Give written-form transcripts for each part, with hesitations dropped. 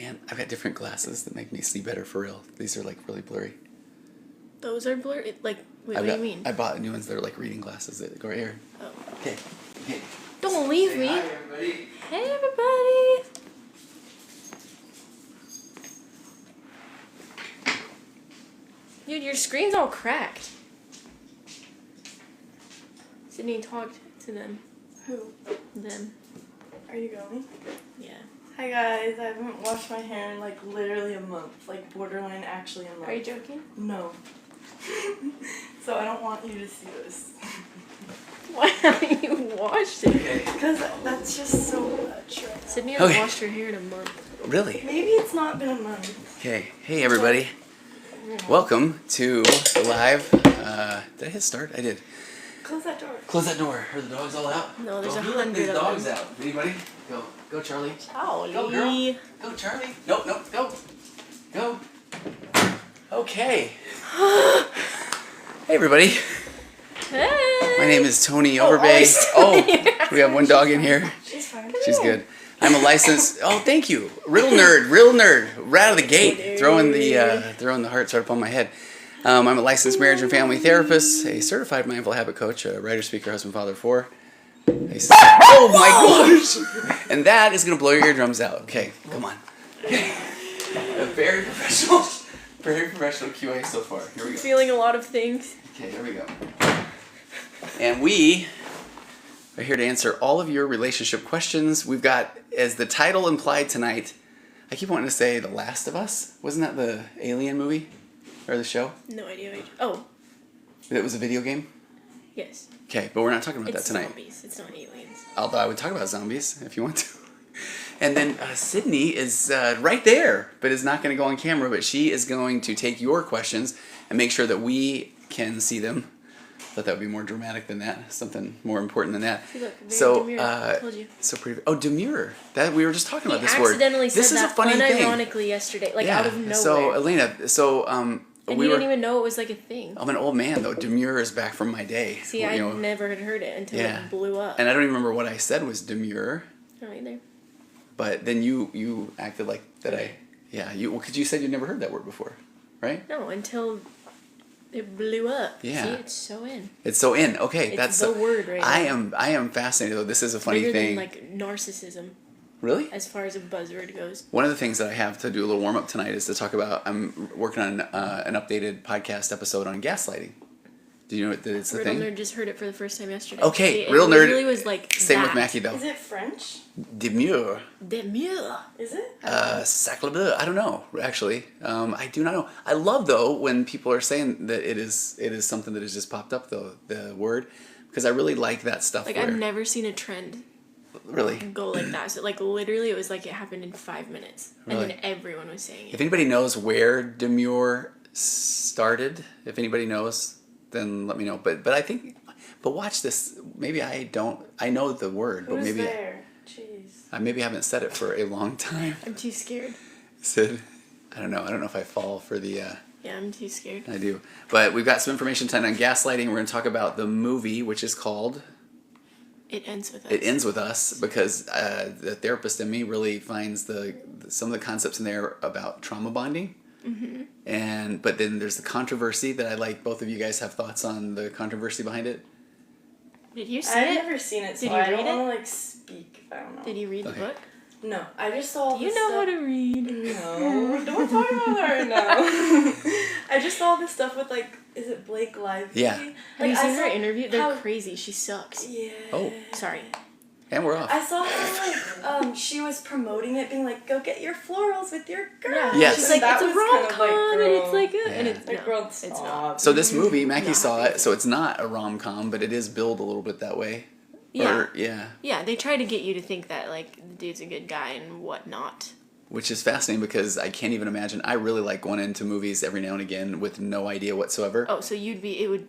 And I've got different glasses that make me see better for real. These are like really blurry. Those are blurry? Like, wait, what do you mean? I bought new ones that are like reading glasses that go right here. Oh. Okay. Okay. Don't leave me. Hi, everybody. Hey, everybody. Dude, your screen's all cracked. Sydney talked to them. Who? Them. Are you going? Yeah. Hi guys, I haven't washed my hair in like literally a month. Like borderline actually a month. Are you joking? No. So I don't want you to see this. Why haven't you washed it? Because that's just so much right now. Sydney hasn't washed her hair in a month. Really? Maybe it's not been a month. Okay. Hey, everybody. Welcome to the live. Did I hit start? I did. Close that door. Close that door. Are the dogs all out? No, there's Go, 100 let these of dogs them. out. Anybody? Go. Go, Charlie. Charlie. Go, girl. Go, Charlie. Nope, nope, go. Go. Okay. Hey, everybody. Hey. My name is Tony Overbay. Oh, we have one dog in here. She's fine. She's good. I'm a licensed. Oh, thank you. Real nerd. Right out of the gate, throwing the hearts right up on my head. I'm a licensed marriage and family therapist, a certified mindful habit coach, a writer, speaker, husband, father of 4. Oh my gosh! And that is gonna blow your eardrums out. Okay, come on. A very professional QA so far. Here we go. Feeling a lot of things. Okay, here we go. And we are here to answer all of your relationship questions. We've got, as the title implied tonight, I keep wanting to say The Last of Us. Wasn't that the Alien movie? Or the show? No idea. Oh. It was a video game? Yes. Okay, but we're not talking about that tonight. It's zombies. It's not aliens. Although I would talk about zombies if you want to. And then Sydney is right there, but is not going to go on camera, but she is going to take your questions and make sure that we can see them. I thought that would be more dramatic than that, something more important than that. See, look, very Demur. I told you. So pretty. Oh, Demur. That we were just talking about this word. He accidentally said this that is a funny thing. unironically yesterday, like out of nowhere. So Elena, and we didn't even know it was like a thing. I'm an old man though. Demur is back from my day. See, I never had heard it until it blew up. And I don't even remember what I said was demure. I don't either. But then you acted like that. Because you said you'd never heard that word before, right? No, until it blew up. Yeah. See, it's so in. It's so in. Okay, that's the word right now. I am fascinated though. This is a funny bigger thing. Than, like narcissism. Really? As far as a buzzword goes. One of the things that I have to do a little warm up tonight is to talk about. I'm working on an updated podcast episode on gaslighting. Do you know that it's the thing? Riddle Nerd just heard it for the first time yesterday. Okay, Riddle Nerd. It really was like same with Mackie though. Is it French? Demure. Demure. Is it? Sacre bleu. I don't know, actually. I do not know. I love, though, when people are saying that it is something that has just popped up, though, the word, because I really like that stuff. Like, I've never seen a trend really go like that. So, like, literally, it was like it happened in 5 minutes. Really? And then everyone was saying it. If anybody knows where demure started, if anybody knows, then let me know. But I think, but watch this. Maybe I don't. I know the word, but maybe there? Jeez. I maybe haven't said it for a long time. I'm too scared. Sid, I don't know. I don't know if I fall for the. Yeah, I'm too scared. I do. But we've got some information tonight on gaslighting. We're going to talk about the movie, which is called It Ends With Us. It Ends With Us, because the therapist in me really finds some of the concepts in there about trauma bonding. Mm-hmm. But then there's the controversy that I like. Both of you guys have thoughts on the controversy behind it. Did you see it? I've never seen it, so Did you I don't read it? want to speak if I don't know. Did you read the book? No, I just saw. Do you know how to read? No, don't talk about that right now. I just saw this stuff with is it Blake Lively? Yeah. Have you seen her interview? They're crazy. She sucks. Yeah. Oh. Sorry. And we're off. I saw how she was promoting it, being like, "Go get your florals with your girl." Yeah. Yes. She's like, it's a rom-com, and it's like Yeah. and it's like, no, it's not. So this movie, Mackie Not saw happy. it, so it's not a rom-com, but it is billed a little bit that way. Yeah. Yeah. They try to get you to think that the dude's a good guy and whatnot. Which is fascinating because I can't even imagine. I really like going into movies every now and again with no idea whatsoever. Oh, so it would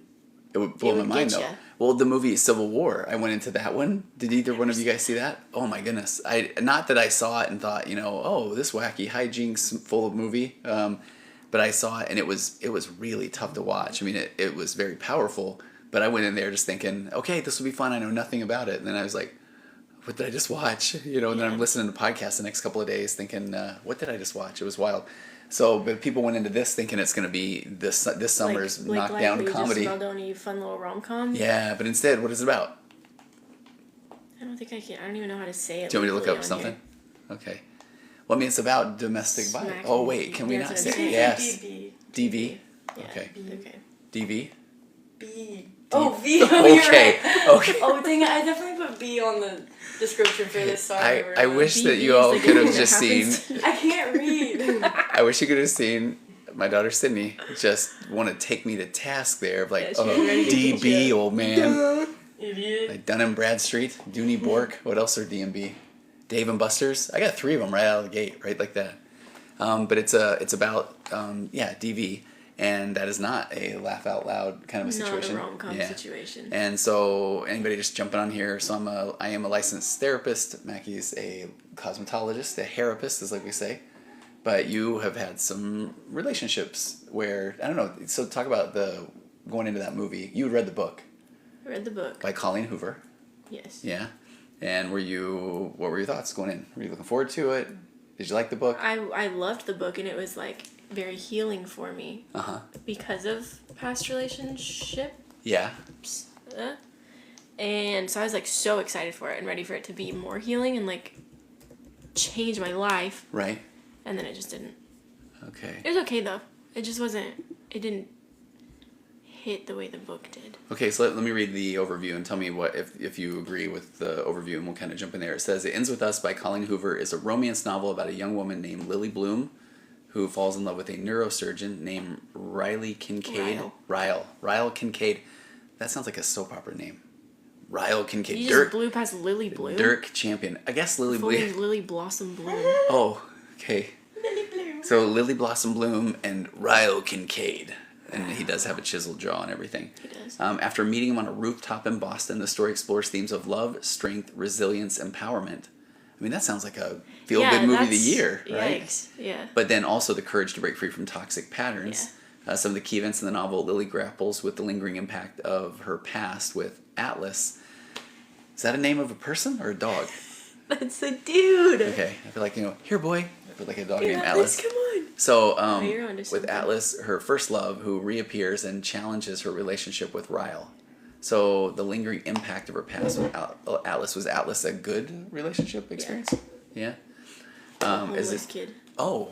blow my would mind get though. ya. Well, the movie Civil War, I went into that one. Did either one of you guys see that? Oh my goodness! Not that I saw it and thought, oh, this wacky hijinks full of movie. But I saw it and it was really tough to watch. I mean, it was very powerful. But I went in there just thinking, okay, this will be fun. I know nothing about it. And then I was like, what did I just watch? And then I'm listening to podcasts the next couple of days thinking, what did I just watch? It was wild. So, but people went into this thinking it's going to be this summer's knockdown comedy. Just Maldoni, fun little rom-com. Yeah, but instead, what is it about? I don't think I can. I don't even know how to say it. Do you want me to look up something? Here. Okay. Well, I mean, it's about domestic violence. Oh, wait, can we not say it? Yes. DV. Yeah. Okay. Okay. DV. B. Oh, V. Oh, you're Okay. right. Okay. Oh, dang it. I definitely put B on the description for this. Sorry. I wish that you all could have just seen. I can't read. I wish you could have seen my daughter Sydney just want to take me to task there of like, Yeah, DB, old man. Idiot. Like Dun & Bradstreet, Dooney Bork. What else are D&B? Dave and Buster's. I got 3 of them right out of the gate, right like that. But it's about DV. And that is not a laugh out loud kind of a situation. Not a rom-com situation. And so anybody just jumping on here. So I am a licensed therapist. Mackie's a cosmetologist, a hairapist, is like we say. But you have had some relationships where, I don't know. So talk about going into that movie. You read the book. I read the book. By Colleen Hoover. Yes. Yeah. And what were your thoughts going in? Were you looking forward to it? Did you like the book? I loved the book, and it was like very healing for me because of past relationships. Yeah. And so I was like so excited for it and ready for it to be more healing and like change my life. Right. And then it just didn't. Okay. It was okay though. It just wasn't. It didn't hit the way the book did. Okay, so let me read the overview and tell me what if you agree with the overview, and we'll kind of jump in there. It says, It Ends With Us by Colleen Hoover is a romance novel about a young woman named Lily Bloom who falls in love with a neurosurgeon named Riley Kincaid. Ryle Kincaid. That sounds like a soap opera name. Ryle Kincaid. You just blew past Lily Bloom? Dirk Champion. I guess Lily Bloom. Lily Blossom Bloom. Oh, okay. Lily Bloom. So Lily Blossom Bloom and Ryle Kincaid. And he does have a chiseled jaw and everything. He does. After meeting him on a rooftop in Boston, the story explores themes of love, strength, resilience, empowerment. I mean, that sounds like a feel-good movie of the year, right? Yikes. Yeah. But then also the courage to break free from toxic patterns. Yeah. Some of the key events in the novel, Lily grapples with the lingering impact of her past with Atlas. Is that a name of a person or a dog? That's a dude. Okay. I feel like, here, boy. I feel like a dog Dude, named Atlas. Come on. So, you're onto with something. Atlas, her first love, who reappears and challenges her relationship with Ryle. So, the lingering impact of her past with Atlas, was Atlas a good relationship experience? Yeah. Homeless kid. Oh.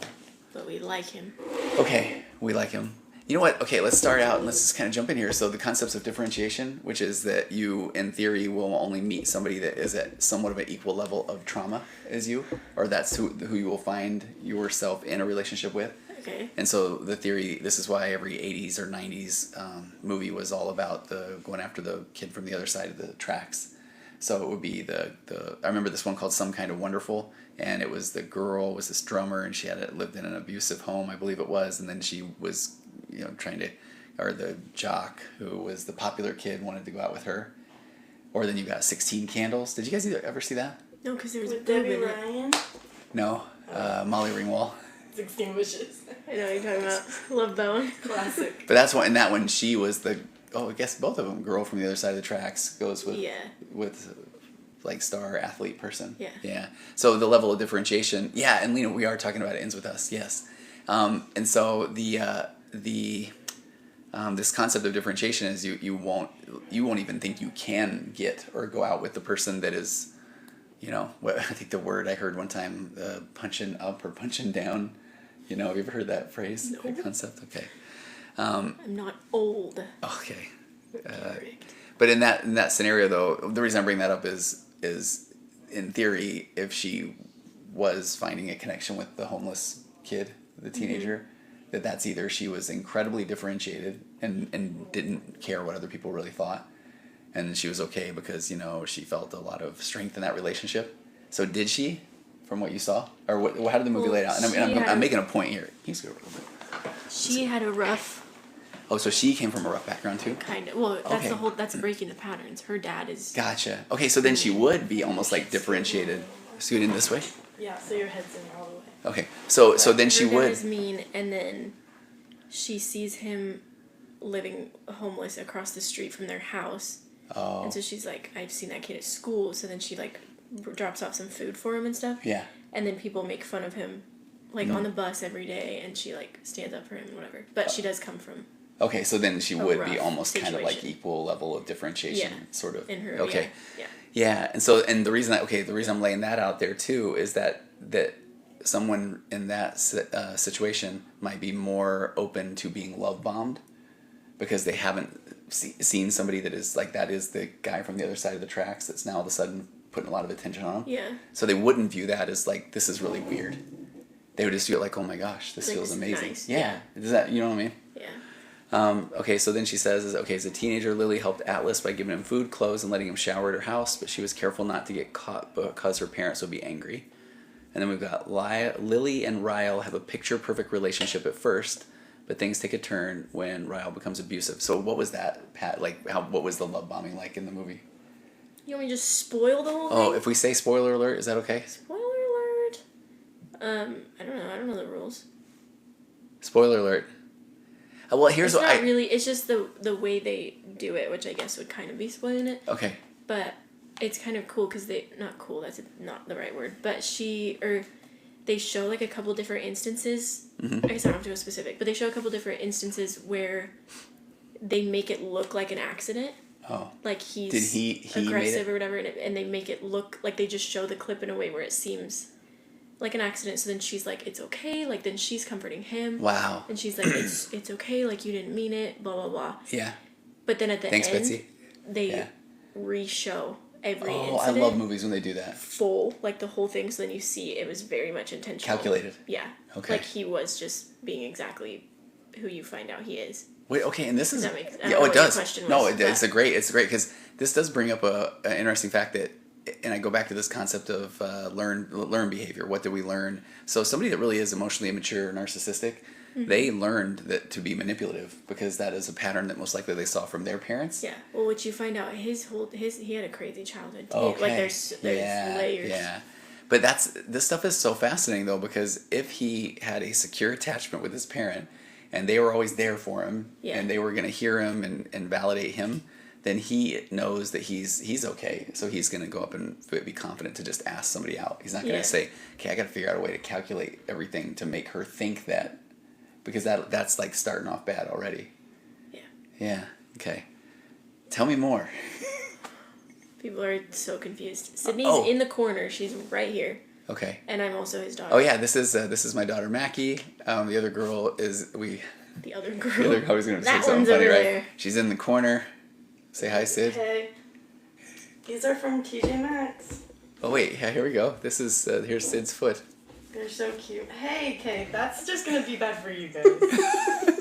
But we like him. Okay, we like him. You know what? Okay, let's start out and let's just kind of jump in here. So the concepts of differentiation, which is that you, in theory, will only meet somebody that is at somewhat of an equal level of trauma as you, or that's who you will find yourself in a relationship with. Okay. And so the theory, this is why every 80s or 90s movie was all about going after the kid from the other side of the tracks. So it would be I remember this one called Some Kind of Wonderful, and it was the girl was this drummer, and she had lived in an abusive home, I believe it was, and then she was, or the jock who was the popular kid wanted to go out with her. Or then you got 16 Candles. Did you guys ever see that? No, because there was With boob Debbie in it. Ryan. No, Molly Ringwald. 16 Wishes. I know what you're talking about. Love that one. Classic. But that's one. In that one, she was I guess both of them. Girl from the other side of the tracks goes with like star athlete person. Yeah. Yeah. So the level of differentiation. Yeah, and Lena, we are talking about It Ends With Us. Yes. And so this concept of differentiation is you won't even think you can get or go out with the person that is, what I think the word I heard one time, punching up or punching down. Have you ever heard that phrase? No. That concept? Okay. I'm not old. Okay. But in that scenario, though, the reason I bring that up is in theory, if she was finding a connection with the homeless kid, the teenager, that's either she was incredibly differentiated and didn't care what other people really thought, and she was okay because she felt a lot of strength in that relationship. So did she, from what you saw, or how did the movie lay out? And I'm making a point here. Can you just go a little bit? She had a rough. Oh, so she came from a rough background too? Kind of. Well, that's Okay. that's breaking the patterns. Her dad is. Gotcha. Okay, so then she would be almost like differentiated. Scoot in this way. Yeah, so your head's in all the way. Okay, so then she Her dad would. is mean, and then she sees him living homeless across the street from their house. Oh. And so she's like, I've seen that kid at school. So then she like drops off some food for him and stuff. Yeah. And then people make fun of him, like, on the bus every day, and she, like, stands up for him and whatever. But she does come from... Okay, so then she would be rough almost kind of like situation. equal level of differentiation, sort of. In her, okay. yeah. Yeah, and so, and the reason I'm laying that out there too is that someone in that situation might be more open to being love bombed because they haven't seen somebody that is like, that is the guy from the other side of the tracks that's now all of a sudden putting a lot of attention on them. Yeah. So they wouldn't view that as like, this is really weird. They would just feel like, oh my gosh, this like, feels this is amazing. nice. Yeah. Does that, you know what I mean? Yeah. Okay, so then she says, as a teenager, Lily helped Atlas by giving him food, clothes, and letting him shower at her house, but she was careful not to get caught because her parents would be angry. And then we've got Lily and Ryle have a picture-perfect relationship at first, but things take a turn when Ryle becomes abusive. So what was that, Pat? Like, what was the love bombing like in the movie? You want me to just spoil the whole thing? Oh, if we say spoiler alert, is that okay? Spoiler alert. I don't know. I don't know the rules. Spoiler alert. Well, here's it's what not really. It's just the way they do it, which I guess would kind of be spoiling it. Okay. But it's kind of cool because not cool. That's not the right word. But they show like a couple different instances. Mm-hmm. I guess I don't have to go specific, but they show a couple different instances where they make it look like an accident. Oh. Like he's Did he aggressive or whatever, and they make it look like they just show the clip in a way where it seems like an accident. So then she's like, it's okay. Like then she's comforting him. Wow. And she's like, it's okay. Like you didn't mean it. Blah blah blah. Yeah. But then at the Thanks, end, Betsy. they re-show every Oh, incident. I love movies when they do that. Full, like the whole thing. So then you see it was very much intentional. Calculated. Yeah. Okay. Like he was just being exactly who you find out he is. Wait, okay, and this is... Does that make, yeah, oh, it does. No, was, it's great, because this does bring up an interesting fact that, and I go back to this concept of learn behavior. What did we learn? So somebody that really is emotionally immature or narcissistic, they learned that to be manipulative because that is a pattern that most likely they saw from their parents. Yeah. Well, what you find out, he had a crazy childhood too. Okay. Like there's layers. Yeah. But this stuff is so fascinating though, because if he had a secure attachment with his parent and they were always there for him and they were going to hear him and validate him, then he knows that he's okay. So he's going to go up and be confident to just ask somebody out. He's not going to say, okay, I got to figure out a way to calculate everything to make her think that, because that's like starting off bad already. Yeah. Yeah. Okay. Tell me more. People are so confused. Sydney's in the corner. She's right here. Okay. And I'm also his daughter. Oh yeah, this is my daughter Mackie. The other girl is The other girl. The other girl was gonna say That something one's funny, over right? there. She's in the corner. Say hi, Sid. Hey. These are from TJ Maxx. Oh wait, yeah, here we go. This is here's Sid's foot. They're so cute. Hey, Kay, that's just gonna be bad for you guys.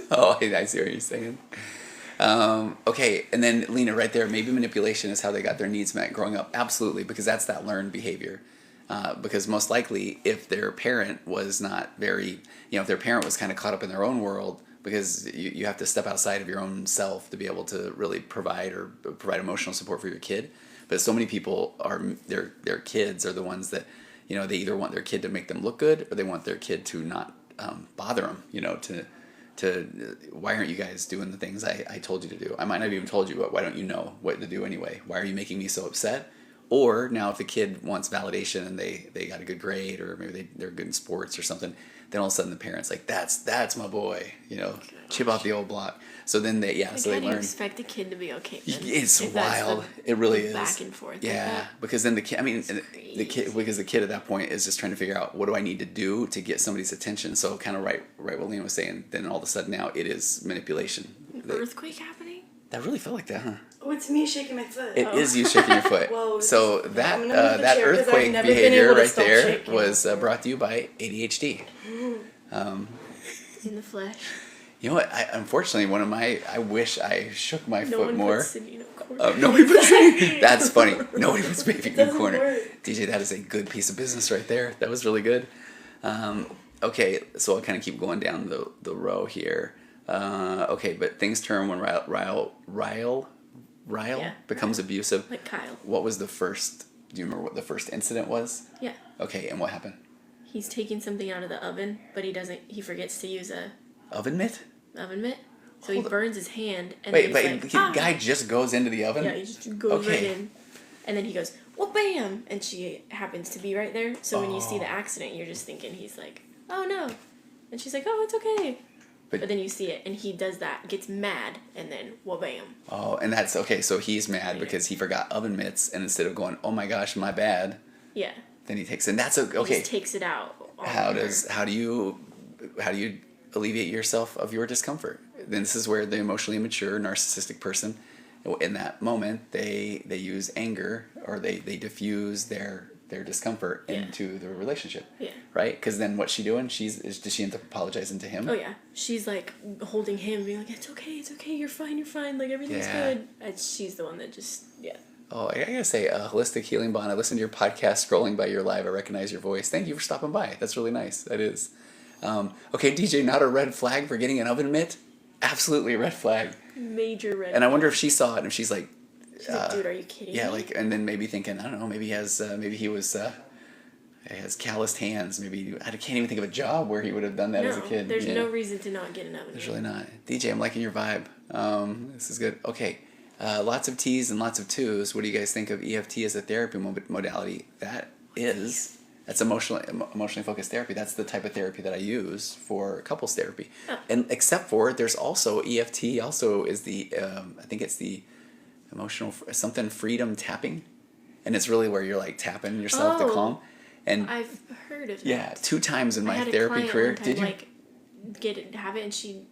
Oh, I see what you're saying. Okay, and then Lena, right there, maybe manipulation is how they got their needs met growing up. Absolutely, because that's that learned behavior. Because most likely, if their parent was not very, if their parent was kind of caught up in their own world, because you have to step outside of your own self to be able to really provide emotional support for your kid. But so many people their kids are the ones that, they either want their kid to make them look good or they want their kid to not bother them, to why aren't you guys doing the things I told you to do? I might not have even told you, but why don't you know what to do anyway? Why are you making me so upset? Or now if the kid wants validation and they got a good grade or maybe they're good in sports or something, then all of a sudden the parent's like, that's my boy, chip off the old block. So then they How do you learn. Expect a kid to be okay. It's wild. It really is. Back and forth. Yeah, like because then the kid, the kid at that point is just trying to figure out what do I need to do to get somebody's attention. So kind of right what Lena was saying. Then all of a sudden now it is manipulation. Earthquake happening? That really felt like that, huh? Oh, it's me shaking my foot. It is you shaking your foot. Whoa, so I'm that gonna move the that chair 'cause I've earthquake never been behavior able to right stop there shaking. was brought to you by ADHD. In the flesh. You know what? Unfortunately, I wish I shook my No foot one more. puts Sydney in a corner. Nobody puts That's funny. Nobody puts baby in the doesn't corner. work. DJ, that is a good piece of business right there. That was really good. Okay, so I'll kind of keep going down the row here. Okay, but things turn when Ryle becomes abusive. Like Kyle. What was the first? Do you remember what the first incident was? Yeah. Okay, and what happened? He's taking something out of the oven, but he forgets to use a Oven mitt? oven mitt. So he burns his hand and Wait, then but he's the like, guy just goes into the oven? Yeah, he just goes right Okay. in. And then he goes, well, bam, and she happens to be right there. So when you see the accident, you're just thinking he's like, oh no, and she's like, oh, it's okay. But then you see it, and he does that, gets mad, and then, well, bam. Oh, and that's, okay, so he's mad because he forgot oven mitts, and instead of going, oh my gosh, my bad. Yeah. Then he takes it, and that's, okay. He just takes it out. How do you alleviate yourself of your discomfort? Then this is where the emotionally immature, narcissistic person, in that moment, they use anger, or they diffuse their discomfort into the relationship. Yeah. Right? Because then what's she doing? Does she end up apologizing to him? Oh, yeah. She's, like, holding him, being like, it's okay, you're fine, like, everything's good. And she's the one that just, Oh, I gotta say, Holistic Healing Bond, I listened to your podcast scrolling by your live. I recognize your voice. Thank you for stopping by. That's really nice. That is. Okay, DJ, not a red flag for getting an oven mitt? Absolutely a red flag. Major red flag. And I wonder if she saw it and she's like, dude, are you kidding me? Yeah, like, and then maybe thinking, I don't know, maybe he has calloused hands. Maybe, I can't even think of a job where he would have done that as a kid. There's no reason to not get an oven mitt. There's really not. DJ, I'm liking your vibe. This is good. Okay. Lots of T's and lots of twos. What do you guys think of EFT as a therapy modality? That's emotionally focused therapy. That's the type of therapy that I use for couples therapy. Oh. And except for, there's also EFT also is the, I think it's the emotional, something freedom tapping. And it's really where you're like tapping yourself to calm. And I've heard of that. Yeah, 2 times in my therapy career. Did you? Like, have it, and she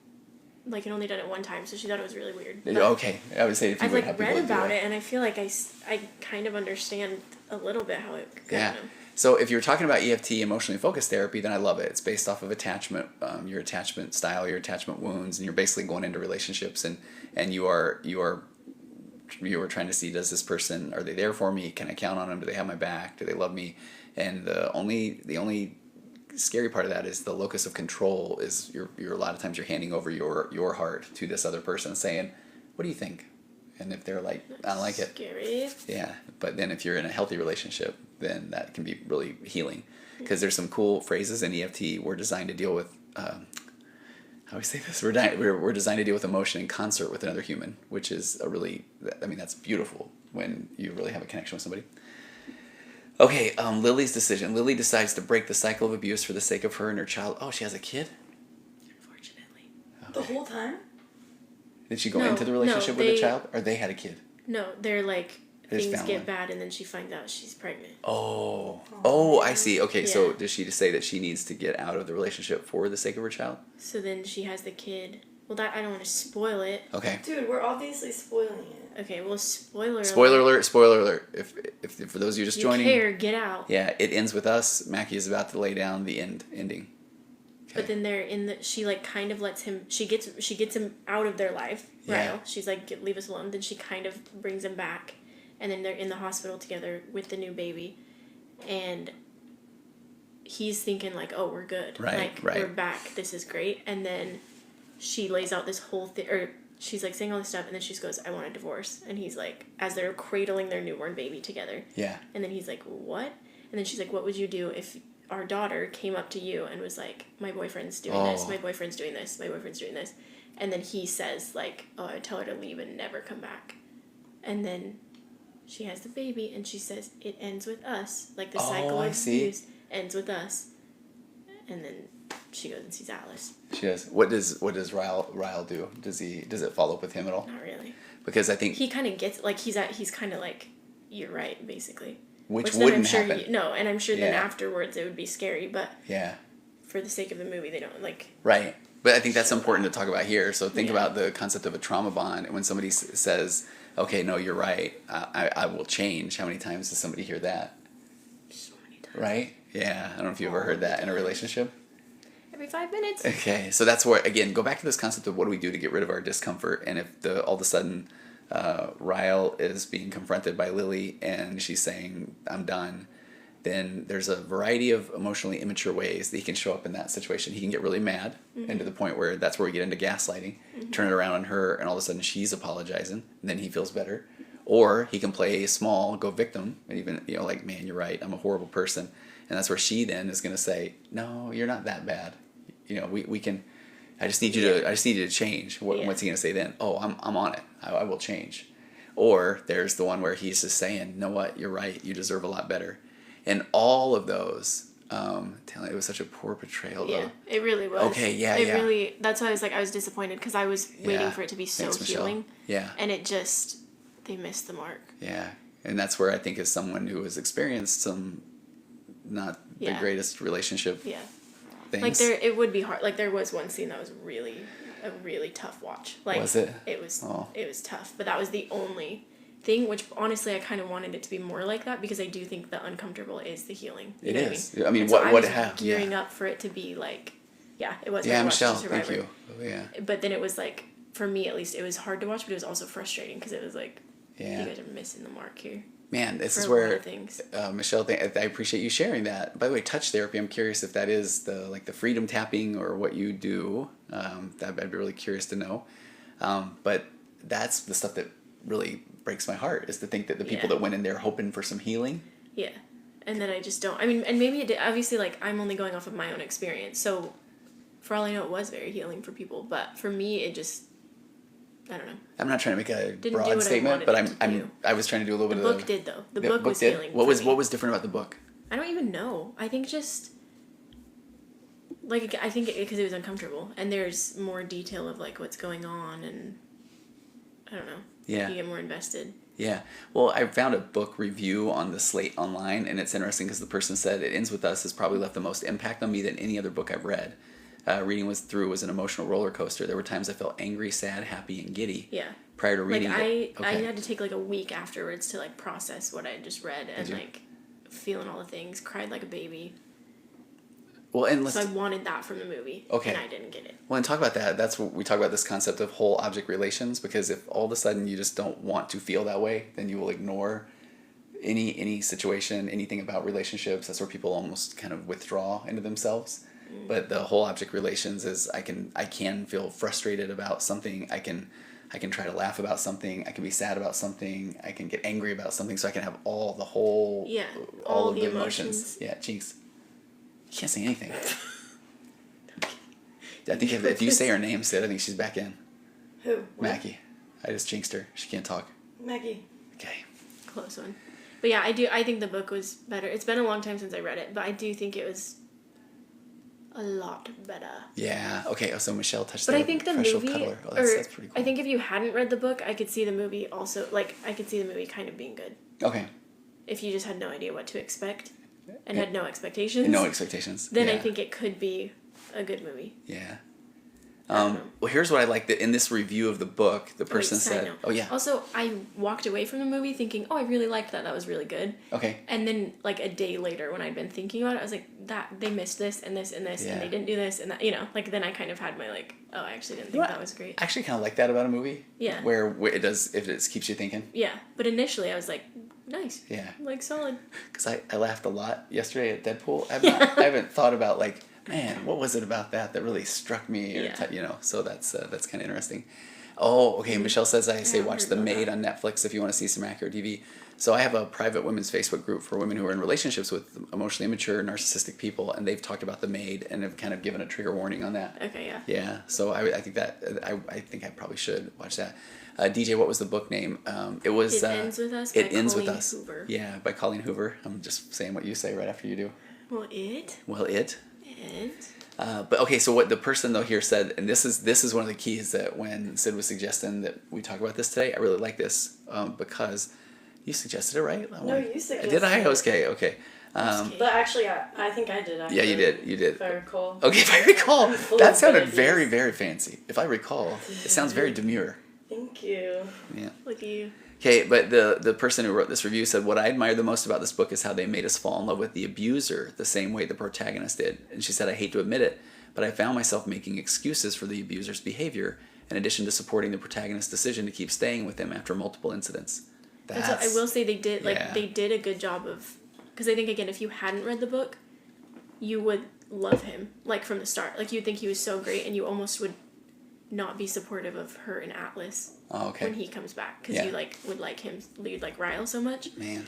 had only done it 1 time, so she thought it was really weird. But okay, I would say if you I've would have read about it, and I feel like I kind of understand a little bit how it. Yeah. So if you're talking about EFT, emotionally focused therapy, then I love it. It's based off of attachment, your attachment style, your attachment wounds, and you're basically going into relationships, and you are trying to see, does this person, are they there for me? Can I count on them? Do they have my back? Do they love me? And the only scary part of that is the locus of control is you're a lot of times you're handing over your heart to this other person, saying, what do you think? And if they're like, I don't like it. Scary. Yeah, but then if you're in a healthy relationship, then that can be really healing, because there's some cool phrases in EFT. We're designed to deal with, how do we say this? We're designed to deal with emotion in concert with another human, which is that's beautiful when you really have a connection with somebody. Okay, Lily's decision. Lily decides to break the cycle of abuse for the sake of her and her child. Oh, she has a kid? Unfortunately. Okay. The whole time? Did she go into the relationship with the child? Or they had a kid? No, they're like, things get bad and then she finds out she's pregnant. Oh, I see. Okay, so does she just say that she needs to get out of the relationship for the sake of her child? So then she has the kid. Well, that I don't want to spoil it. Okay. Dude, we're obviously spoiling it. Okay, well, spoiler alert. If for those of you just joining. Get out. Yeah, it ends with us. Mackie is about to lay down the ending. Okay. But then they're she like kind of lets him, she gets him out of their life, right? Yeah. She's like, leave us alone. Then she kind of brings him back. And then they're in the hospital together with the new baby. And he's thinking like, oh, we're good. Right. We're back. This is great. And then she lays out this whole thing, or she's like saying all this stuff, and then she goes, I want a divorce. And he's like, as they're cradling their newborn baby together. Yeah. And then he's like, what? And then she's like, what would you do if our daughter came up to you and was like, my boyfriend's doing this, my boyfriend's doing this, my boyfriend's doing this. And then he says like, oh, I'd tell her to leave and never come back. And then she has the baby, and she says, it ends with us. Like, the cycle of abuse ends with us. And then she goes and sees Alice. She does. What does Ryle do? Does it follow up with him at all? Not really. Because I think he kind of gets, like, he's kind of like, you're right, basically. Which wouldn't happen. And I'm sure then afterwards it would be scary, but for the sake of the movie, they don't, like... Right. But I think that's important to talk about here. So think about the concept of a trauma bond, and when somebody says, okay, no, you're right, I will change. How many times does somebody hear that? So many times. Right? Yeah. I don't know if you've ever heard that in a relationship. Every 5 minutes. Okay. So that's where, again, go back to this concept of what do we do to get rid of our discomfort. And if all of a sudden Ryle is being confronted by Lily and she's saying, I'm done, then there's a variety of emotionally immature ways that he can show up in that situation. He can get really mad, and to the point where that's where we get into gaslighting, turn it around on her, and all of a sudden she's apologizing, and then he feels better. Or he can play small, go victim, and even, like, man, you're right, I'm a horrible person. And that's where she then is going to say, no, you're not that bad. We can, I just need you to change. What's he going to say then? Oh, I'm on it. I will change. Or there's the one where he's just saying, you know what, you're right, you deserve a lot better. And all of those, it was such a poor portrayal, Yeah, though. it really was. Okay, yeah. Really, that's why I was disappointed, because I was waiting for it to be so Thanks, Michelle. healing. Yeah. And they missed the mark. Yeah. And that's where I think, as someone who has experienced some not the greatest relationship things. Like, it would be hard. Like, there was one scene that was really a really tough watch. Like, was it? It was tough, but that was the only thing, which honestly I kind of wanted it to be more like that, because I do think the uncomfortable is the healing. It is. I mean, what it happened? Gearing up for it to be like, it was. Yeah, Michelle, thank you. Oh, yeah. But then it was like, for me at least, it was hard to watch, but it was also frustrating, because it was like, you guys are missing the mark here. Man, this is where Michelle, I appreciate you sharing that. By the way, touch therapy, I'm curious if that is the freedom tapping or what you do. That I'd be really curious to know. But that's the stuff that really breaks my heart, is to think that the people that went in there hoping for some healing. Yeah. And then I just don't. I mean, and maybe it did, obviously, like, I'm only going off of my own experience. So for all I know, it was very healing for people. But for me, it just, I don't know. I'm not trying to make a broad statement, but I was trying to do a little bit of... The book did, though. The book was healing. What was different about the book? I don't even know. I think just... Like, I think because it was uncomfortable. And there's more detail of, like, what's going on, and... I don't know. Yeah. You get more invested. Yeah. Well, I found a book review on the Slate online, and it's interesting because the person said, "It Ends With Us" has probably left the most impact on me than any other book I've read. Reading was an emotional roller coaster. There were times I felt angry, sad, happy, and giddy. Yeah. Prior to reading it. I had to take, like, a week afterwards to, like, process what I had just read, and, like, feeling all the things, cried like a baby. Well, so I wanted that from the movie. Okay. And I didn't get it. Well, and talk about that. That's what we talk about, this concept of whole object relations, because if all of a sudden you just don't want to feel that way, then you will ignore any situation, anything about relationships. That's where people almost kind of withdraw into themselves. But the whole object relations is I can feel frustrated about something. I can try to laugh about something. I can be sad about something. I can get angry about something. So I can have all of the emotions. Yeah, jinx. You can't say anything. I think if you say her name, Sid, I think she's back in. Who? Mackie. I just jinxed her. She can't talk. Maggie. Okay. Close one. But yeah, I think the book was better. It's been a long time since I read it, but I do think it was a lot better. Yeah. Okay. So Michelle touched. But I think the movie, that's pretty cool. I think if you hadn't read the book, I could see the movie also. Like, I could see the movie kind of being good. Okay. If you just had no idea what to expect and had no expectations. No expectations. Then I think it could be a good movie. Yeah. Well, here's what I like. In this review of the book, the person said... Oh, yeah. Also, I walked away from the movie thinking, I really liked that. That was really good. Okay. And then, like, a day later, when I'd been thinking about it, I was like, they missed this and this and this, and they didn't do this, and that, like, then I kind of had my, like, I actually didn't think that was great. I actually kind of like that about a movie. Yeah. Where it does, if it keeps you thinking. Yeah. But initially, I was like, nice. Yeah. Like, solid. Because I laughed a lot yesterday at Deadpool. I haven't thought about, like, man, what was it about that really struck me? Or so that's kind of interesting. Oh, okay. Michelle says I say watch The Maid on Netflix if you want to see some accurate TV. So I have a private women's Facebook group for women who are in relationships with emotionally immature, narcissistic people, and they've talked about The Maid and have kind of given a trigger warning on that. Okay, yeah. Yeah. So I think I probably should watch that. DJ, what was the book name? It was It Ends With Us. It Ends With Us. Hoover. Yeah, by Colleen Hoover. I'm just saying what you say right after you do. Well, it. But okay, so what the person though here said, and this is one of the keys that when Sid was suggesting that we talk about this today, I really like this because you suggested it, right? No, you suggested it. Did I? Okay. But actually, I think I did. Actually. Yeah, you did. If I recall. Okay, if I recall, that sounded very, very fancy. If I recall, it sounds very demure. Thank you. Yeah. Look at you. Okay, but the person who wrote this review said, what I admire the most about this book is how they made us fall in love with the abuser the same way the protagonist did. And she said, I hate to admit it, but I found myself making excuses for the abuser's behavior in addition to supporting the protagonist's decision to keep staying with him after multiple incidents. That's what I will say they did. Like, they did a good job of... Because I think, again, if you hadn't read the book, you would love him, like, from the start. Like, you'd think he was so great, and you almost would not be supportive of her and Atlas when he comes back, because you would like him, you'd like Ryle so much. Man.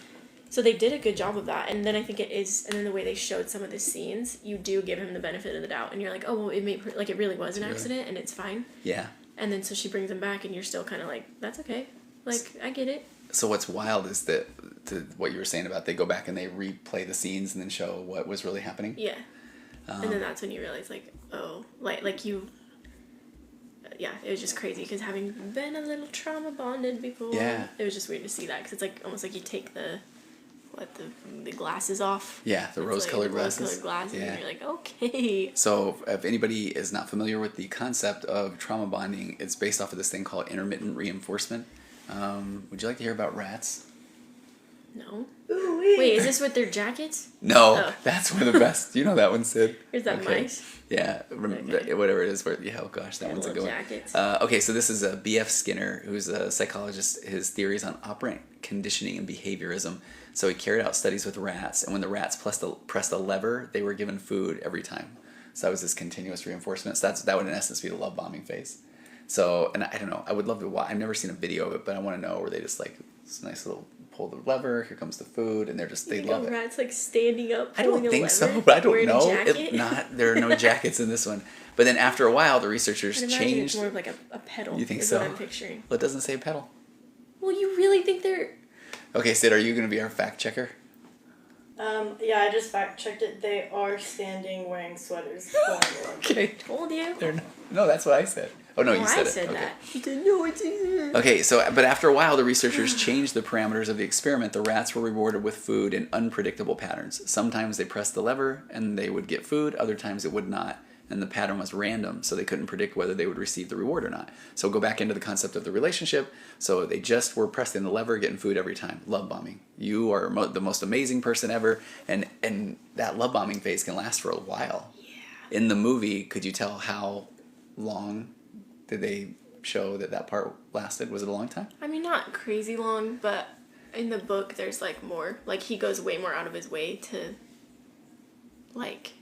So they did a good job of that, and then I think and then the way they showed some of the scenes, you do give him the benefit of the doubt, and you're like, oh well, it really was an accident, and it's fine. Yeah. And then so she brings him back, and you're still kind of like, that's okay, Like, I get it. So what's wild is that what you were saying about they go back and they replay the scenes and then show what was really happening. Yeah. And then that's when you realize, like, oh, like you... Yeah, it was just crazy because having been a little trauma bonded before, it was just weird to see that because it's like almost like you take the glasses off. Yeah, the rose-colored glasses. Rose-colored glasses, and you're like, okay. So if anybody is not familiar with the concept of trauma bonding, it's based off of this thing called intermittent reinforcement. Would you like to hear about rats? No. Ooh-wee. Wait, is this with their jackets? No, that's one of the best. You know that one, Sid? Is that mice? Yeah, whatever it is. Oh gosh, that one's a good one. Jackets. Okay, so this is B.F. Skinner, who's a psychologist. His theories on operant conditioning and behaviorism. So he carried out studies with rats, and when the rats pressed a lever, they were given food every time. So that was this continuous reinforcement. So that would in essence be the love bombing phase. So, and I don't know, I would love to watch. I've never seen a video of it, but I want to know where they just like this nice little pull the lever. Here comes the food, and they love it. Rats like standing up. I don't think so, but I don't know. There are no jackets in this one. But then after a while, the researchers changed. It's more of like a pedal. You think is so? What I'm picturing. Well, it doesn't say pedal. Well, you really think they're... Okay, Sid, are you going to be our fact checker? Yeah, I just fact checked it. They are standing wearing sweaters. Okay. Told you. No, that's what I said. Oh, no, you said it. I said okay. that. You didn't know what you said. Okay, so, but after a while, the researchers changed the parameters of the experiment. The rats were rewarded with food in unpredictable patterns. Sometimes they pressed the lever and they would get food. Other times it would not. And the pattern was random, so they couldn't predict whether they would receive the reward or not. So go back into the concept of the relationship. So they just were pressing the lever, getting food every time. Love bombing. You are the most amazing person ever. And that love bombing phase can last for a while. Yeah. In the movie, could you tell how long did they show that part lasted? Was it a long time? I mean, not crazy long, but in the book, there's like more. Like, he goes way more out of his way to, like,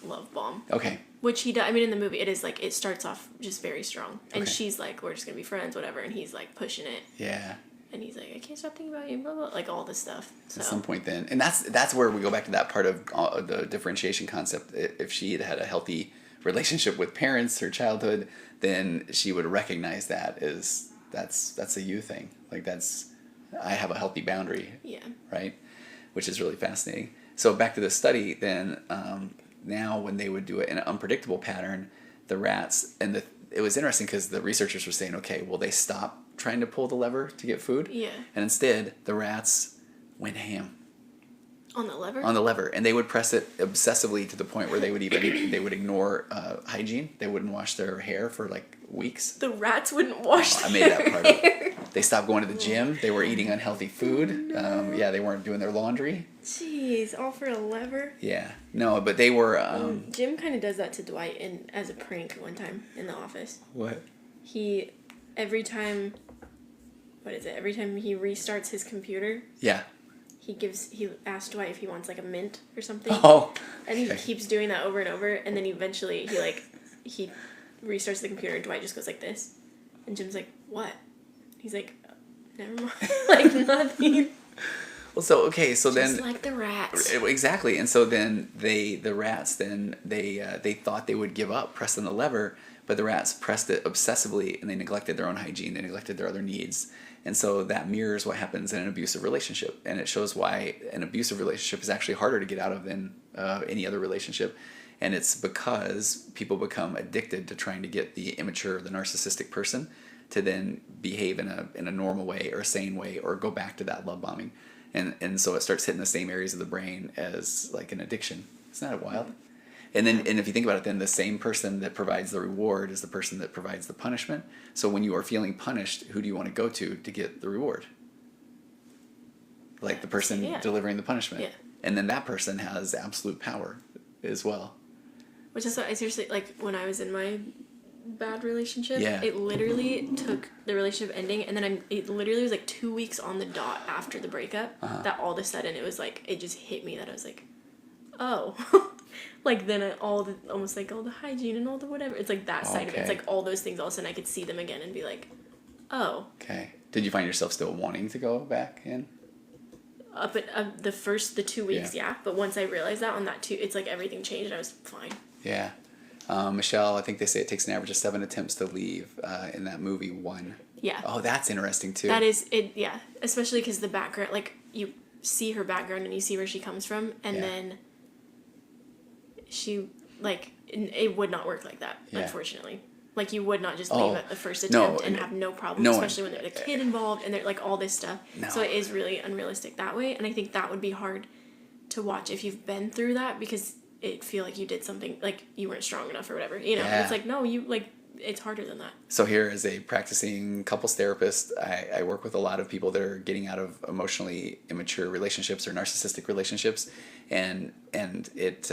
love bomb. Okay. Which he does. I mean, in the movie, it is like, it starts off just very strong. And Okay. she's like, we're just going to be friends, whatever. And he's like pushing it. Yeah. And he's like, I can't stop thinking about you, blah, blah, like all this stuff. So. At some point then. And that's where we go back to that part of the differentiation concept. If she had had a healthy relationship with parents, her childhood, then she would recognize that as that's a you thing. Like I have a healthy boundary. Yeah. Right? Which is really fascinating. So back to the study then, now when they would do it in an unpredictable pattern, the rats, and it was interesting because the researchers were saying, okay, will they stop trying to pull the lever to get food? Yeah. And instead, the rats went ham. On the lever? On the lever. And they would press it obsessively to the point where they would ignore hygiene. They wouldn't wash their hair for like weeks. The rats wouldn't wash I made that part up. They stopped going to the gym. They were eating unhealthy food. No. They weren't doing their laundry. Jeez, all for a lever? Yeah. No, but they were... Jim kind of does that to Dwight as a prank one time in the office. What? Every time he restarts his computer... Yeah. He asks Dwight if he wants like a mint or something. Oh. And he keeps doing that over and over, and then eventually he restarts the computer and Dwight just goes like this. And Jim's like, what? He's like, never mind. Like nothing. Well, so just then like the rats. Exactly. And so then the rats they thought they would give up pressing the lever, but the rats pressed it obsessively and they neglected their own hygiene, they neglected their other needs. And so that mirrors what happens in an abusive relationship, and it shows why an abusive relationship is actually harder to get out of than any other relationship. And it's because people become addicted to trying to get the immature, the narcissistic person to then behave in a normal way or a sane way or go back to that love bombing. And so it starts hitting the same areas of the brain as like an addiction. Isn't that wild? And if you think about it, then the same person that provides the reward is the person that provides the punishment. So when you are feeling punished, who do you want to go to get the reward? Like the person delivering the punishment. Yeah. And then that person has absolute power as well. Which is what I seriously, like when I was in my bad relationship, yeah. It literally took the relationship ending, and then it literally was like 2 weeks on the dot after the breakup that all of a sudden it was like, it just hit me that I was like, oh. Like then almost like all the hygiene and all the whatever. It's like that side of it. It's like all those things all of a sudden I could see them again and be like, oh. Okay. Did you find yourself still wanting to go back in? Up at the 2 weeks, yeah. But once I realized that on that it's like everything changed and I was fine. Yeah. Michelle, I think they say it takes an average of 7 attempts to leave in that movie 1. Yeah. Oh, that's interesting too. That is it. Yeah, especially because the background, like you see her background and you see where she comes from, and then she like it would not work like that. Unfortunately, like you would not just leave at the first attempt and have no problem, especially when there's a kid involved and there's like all this stuff. No. So it is really unrealistic that way, and I think that would be hard to watch if you've been through that, because it feel like you did something, like you weren't strong enough or whatever, you know. And it's like, no, you like, it's harder than that. So here, as a practicing couples therapist, I work with a lot of people that are getting out of emotionally immature relationships or narcissistic relationships, and it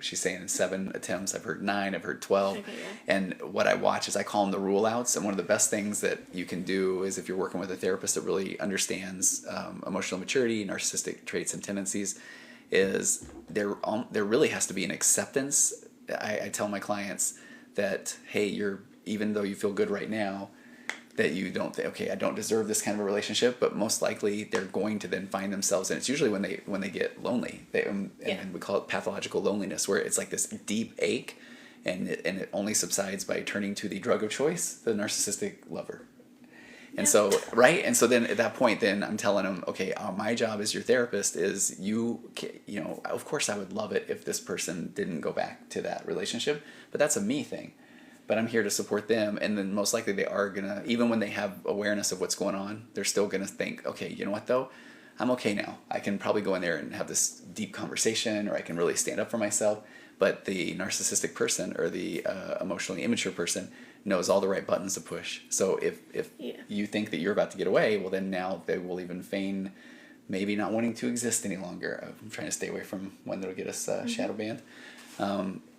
she's saying in 7 attempts, I've heard 9, I've heard 12. Okay, and what I watch is I call them the rule outs. And one of the best things that you can do is, if you're working with a therapist that really understands emotional maturity, narcissistic traits and tendencies, is there really has to be an acceptance. I tell my clients that, hey, even though you feel good right now, that you don't think, okay, I don't deserve this kind of a relationship, but most likely they're going to then find themselves, and it's usually when they get lonely, and we call it pathological loneliness, where it's like this deep ache, and it only subsides by turning to the drug of choice, the narcissistic lover. And so, right? And so then at that point, then I'm telling them, okay, my job as your therapist is of course I would love it if this person didn't go back to that relationship, but that's a me thing. But I'm here to support them, and then most likely they are going to, even when they have awareness of what's going on, they're still going to think, okay, you know what though? I'm okay now. I can probably go in there and have this deep conversation, or I can really stand up for myself. But the narcissistic person, or the emotionally immature person, knows all the right buttons to push. So if you think that you're about to get away, well then now they will even feign maybe not wanting to exist any longer. I'm trying to stay away from one that'll get us shadow banned.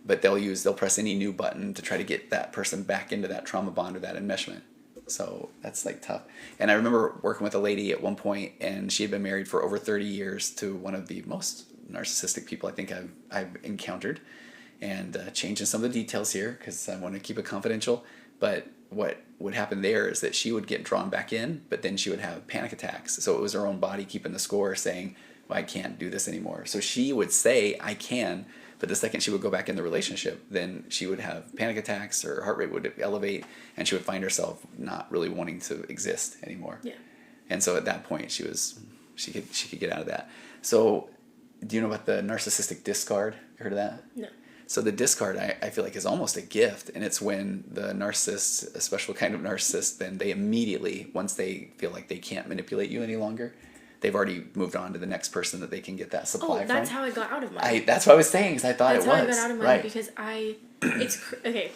But they'll press any new button to try to get that person back into that trauma bond or that enmeshment. So that's like tough. And I remember working with a lady at one point, and she had been married for over 30 years to one of the most narcissistic people I think I've encountered. And changing some of the details here because I want to keep it confidential. But what would happen there is that she would get drawn back in, but then she would have panic attacks. So it was her own body keeping the score, saying, well, I can't do this anymore. So she would say, I can. But the second she would go back in the relationship, then she would have panic attacks, her heart rate would elevate, and she would find herself not really wanting to exist anymore. Yeah. And so at that point, she could get out of that. So do you know about the narcissistic discard? You heard of that? No. So the discard, I feel like, is almost a gift, and it's when the narcissist, a special kind of narcissist, then they immediately, once they feel like they can't manipulate you any longer, they've alady moved on to the next person that they can get that supply from. Oh, that's how I got out of mine. That's what I was saying, because I thought it was. That's how I got out of mine, because it's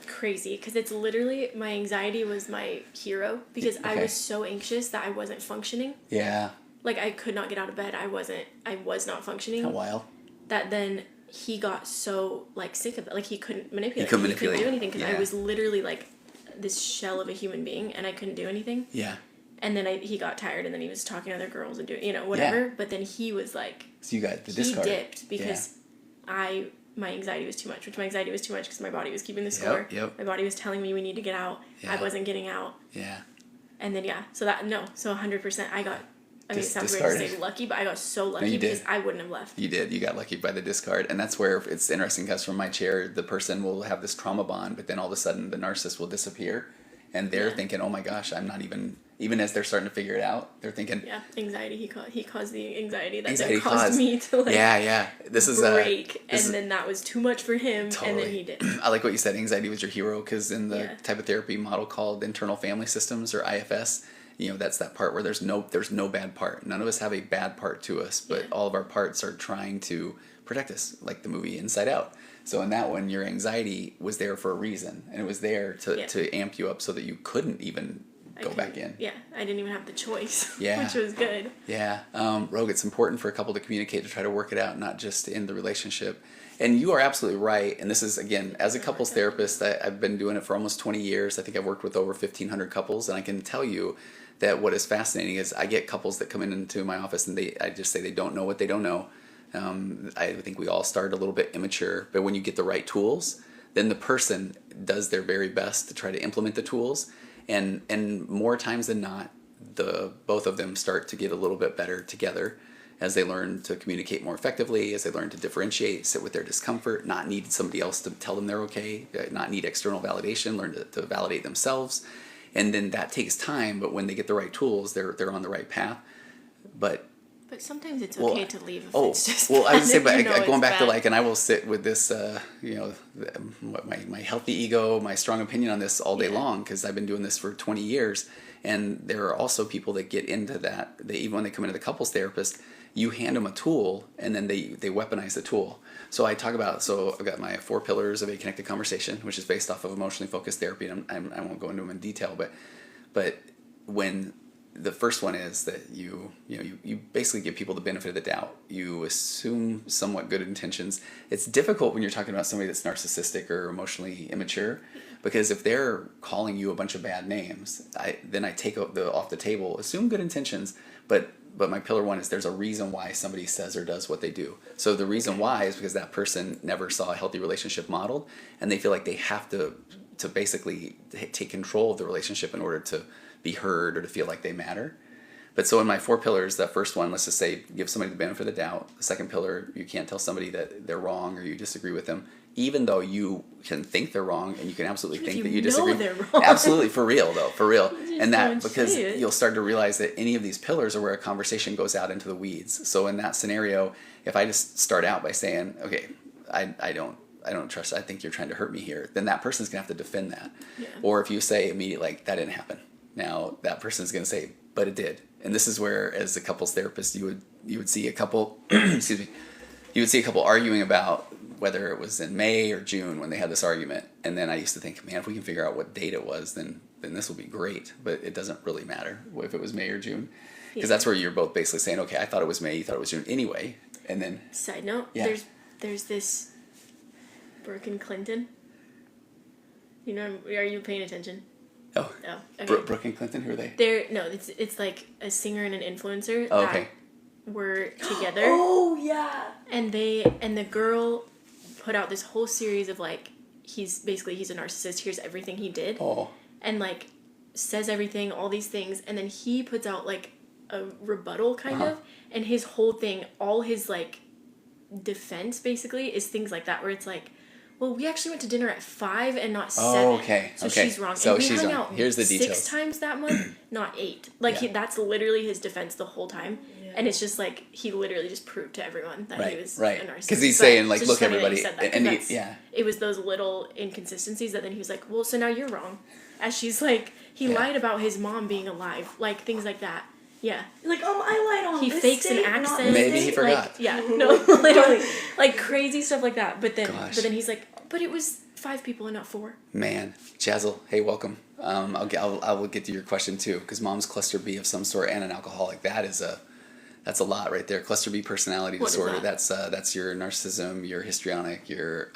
crazy, because it's literally, my anxiety was my hero, because I was so anxious that I wasn't functioning. Yeah. Like, I could not get out of bed. I was not functioning. How wild. That then he got so, like, sick of it. Like, he couldn't manipulate. He couldn't do anything, because I was literally, like, this shell of a human being, and I couldn't do anything. Yeah. And then he got tired, and then he was talking to other girls and doing, whatever. Yeah. But then he was like... So you got the discard. He dipped, because my anxiety was too much, which my anxiety was too much because my body was keeping the score. Yep. My body was telling me we need to get out. Yeah. I wasn't getting out. Yeah. And then, so 100% I got... I mean, it sounds weird to say lucky, but I got so lucky because I wouldn't have left. You did. You got lucky by the discard. And that's where it's interesting, because from my chair, the person will have this trauma bond, but then all of a sudden the narcissist will disappear. And they're thinking, oh my gosh, I'm not even as they're starting to figure it out, they're thinking... Yeah, anxiety. He caused the anxiety that then caused me to, like, this is break. And then that was too much for him, totally. And then he did. I like what you said, anxiety was your hero, because in the type of therapy model called internal family systems, or IFS... that's that part where there's no bad part. None of us have a bad part to us, but all of our parts are trying to protect us, like the movie Inside Out. So in that one, your anxiety was there for a reason, and it was there to amp you up so that you couldn't even go back in. Yeah, I didn't even have the choice, which was good. Yeah. Rogue, it's important for a couple to communicate, to try to work it out, not just in the relationship. And you are absolutely right. And this is, again, as a couples therapist, I've been doing it for almost 20 years. I think I've worked with over 1,500 couples, and I can tell you that what is fascinating is I get couples that come into my office, and I just say they don't know what they don't know. I think we all start a little bit immature, but when you get the right tools, then the person does their very best to try to implement the tools, and more times than not, both of them start to get a little bit better together. as they learn to communicate more effectively, as they learn to differentiate, sit with their discomfort, not need somebody else to tell them they're okay, not need external validation, learn to validate themselves. And then that takes time, but when they get the right tools, they're on the right path. But sometimes it's okay to leave if it's just I would say, but going back bad. to like, and I will sit with this, my healthy ego, my strong opinion on this all day long, because I've been doing this for 20 years. And there are also people that get into that. Even when they come into the couples therapist, you hand them a tool, and then they weaponize the tool. So I talk about, I've got my 4 pillars of a connected conversation, which is based off of emotionally focused therapy, and I won't go into them in detail, but when the first one is that you basically give people the benefit of the doubt. You assume somewhat good intentions. It's difficult when you're talking about somebody that's narcissistic or emotionally immature, because if they're calling you a bunch of bad names, then I take off the table. Assume good intentions, but my pillar 1 is there's a reason why somebody says or does what they do. So the reason why is because that person never saw a healthy relationship modeled, and they feel like they have to basically take control of the relationship in order to be heard or to feel like they matter. But so in my 4 pillars, that first one, let's just say, give somebody the benefit of the doubt. The second pillar, you can't tell somebody that they're wrong or you disagree with them, even though you can think they're wrong, and you can absolutely think that you disagree. They're wrong. Absolutely, for real. And that, don't because say it. you'll start to realize that any of these pillars are where a conversation goes out into the weeds. So in that scenario, if I just start out by saying, okay, I don't trust, I think you're trying to hurt me here, then that person's gonna have to defend that. Yeah. Or if you say immediately, like, that didn't happen, now that person's gonna say, but it did. And this is where, as a couples therapist, you would see a couple excuse me, you would see a couple arguing about whether it was in May or June when they had this argument. And then I used to think, man, if we can figure out what date it was, then this will be great. But it doesn't really matter if it was May or June, because that's where you're both basically saying, okay, I thought it was May, you thought it was June anyway. And then side note, there's this Brooke and Clinton. You know, are you paying attention? Oh, okay. Brooke and Clinton, who are they? It's like a singer and an influencer okay. that were together. Oh yeah. And the girl put out this whole series of like, he's a narcissist. Here's everything he did. Oh. And like says everything, all these things, and then he puts out like a rebuttal kind of, and his whole thing, all his like defense basically is things like that, where it's like, well, we actually went to dinner at 5 and not 7. Oh, okay. So she's wrong. So and we she's hung wrong. out Here's the details. 6 times that month, not 8. Like that's literally his defense the whole time. Yeah. And it's just like he literally just proved to everyone that he was a narcissist. Because he's saying like, look, everybody, it was those little inconsistencies that then he was like, well, so now you're wrong. As she's like, he lied about his mom being alive, like things like that. Yeah. Like, I lied on he this fakes date, an accent. Maybe he forgot. Like, no, literally, like crazy stuff like that. But then he's like, but it was 5 people and not 4. Man, Jazzle, hey, welcome. I will get to your question too, because mom's cluster B of some sort and an alcoholic. That's a lot right there. Cluster B personality disorder. That's your narcissism, your histrionic, your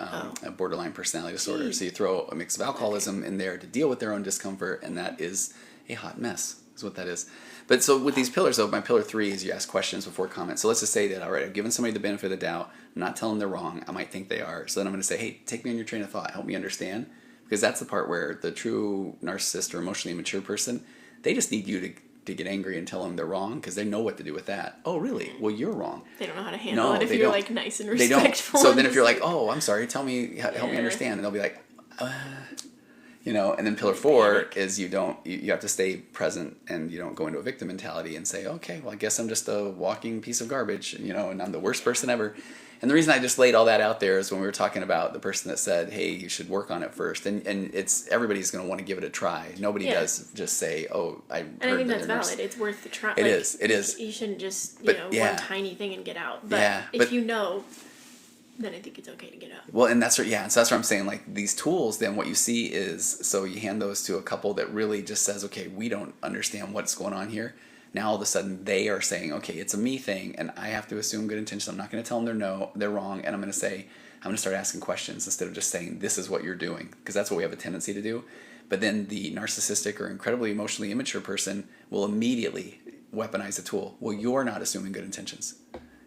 borderline personality disorder. So you throw a mix of alcoholism in there to deal with their own discomfort, and that is a hot mess. Is what that is. But so with these pillars, though, my pillar 3 is you ask questions before comment. So let's just say that, all right, I've given somebody the benefit of the doubt. I'm not telling them they're wrong. I might think they are. So then I'm going to say, hey, take me on your train of thought. Help me understand. Because that's the part where the true narcissist or emotionally immature person, they just need you to get angry and tell them they're wrong, because they know what to do with that. Oh, really? Well, you're wrong. They don't know how to handle it if you're like nice and respectful. They don't. So then if you're like, oh, I'm sorry, tell me, help me understand. And they'll be like, and then pillar 4 is you have to stay present, and you don't go into a victim mentality and say, okay, well, I guess I'm just a walking piece of garbage, and I'm the worst person ever. And the reason I just laid all that out there is when we were talking about the person that said, hey, you should work on it first. And it's everybody's going to want to give it a try. Nobody does just say, oh, I think that's valid. It's worth the try. It is. You shouldn't just, one tiny thing and get out. But if you know, then I think it's okay to get out. Well, and so that's what I'm saying. Like these tools, then what you see is, so you hand those to a couple that really just says, okay, we don't understand what's going on here. Now all of a sudden they are saying, okay, it's a me thing, and I have to assume good intentions. I'm not going to tell them they're wrong, and I'm going to start asking questions instead of just saying, this is what you're doing, because that's what we have a tendency to do. But then the narcissistic or incredibly emotionally immature person will immediately weaponize the tool. Well, you're not assuming good intentions.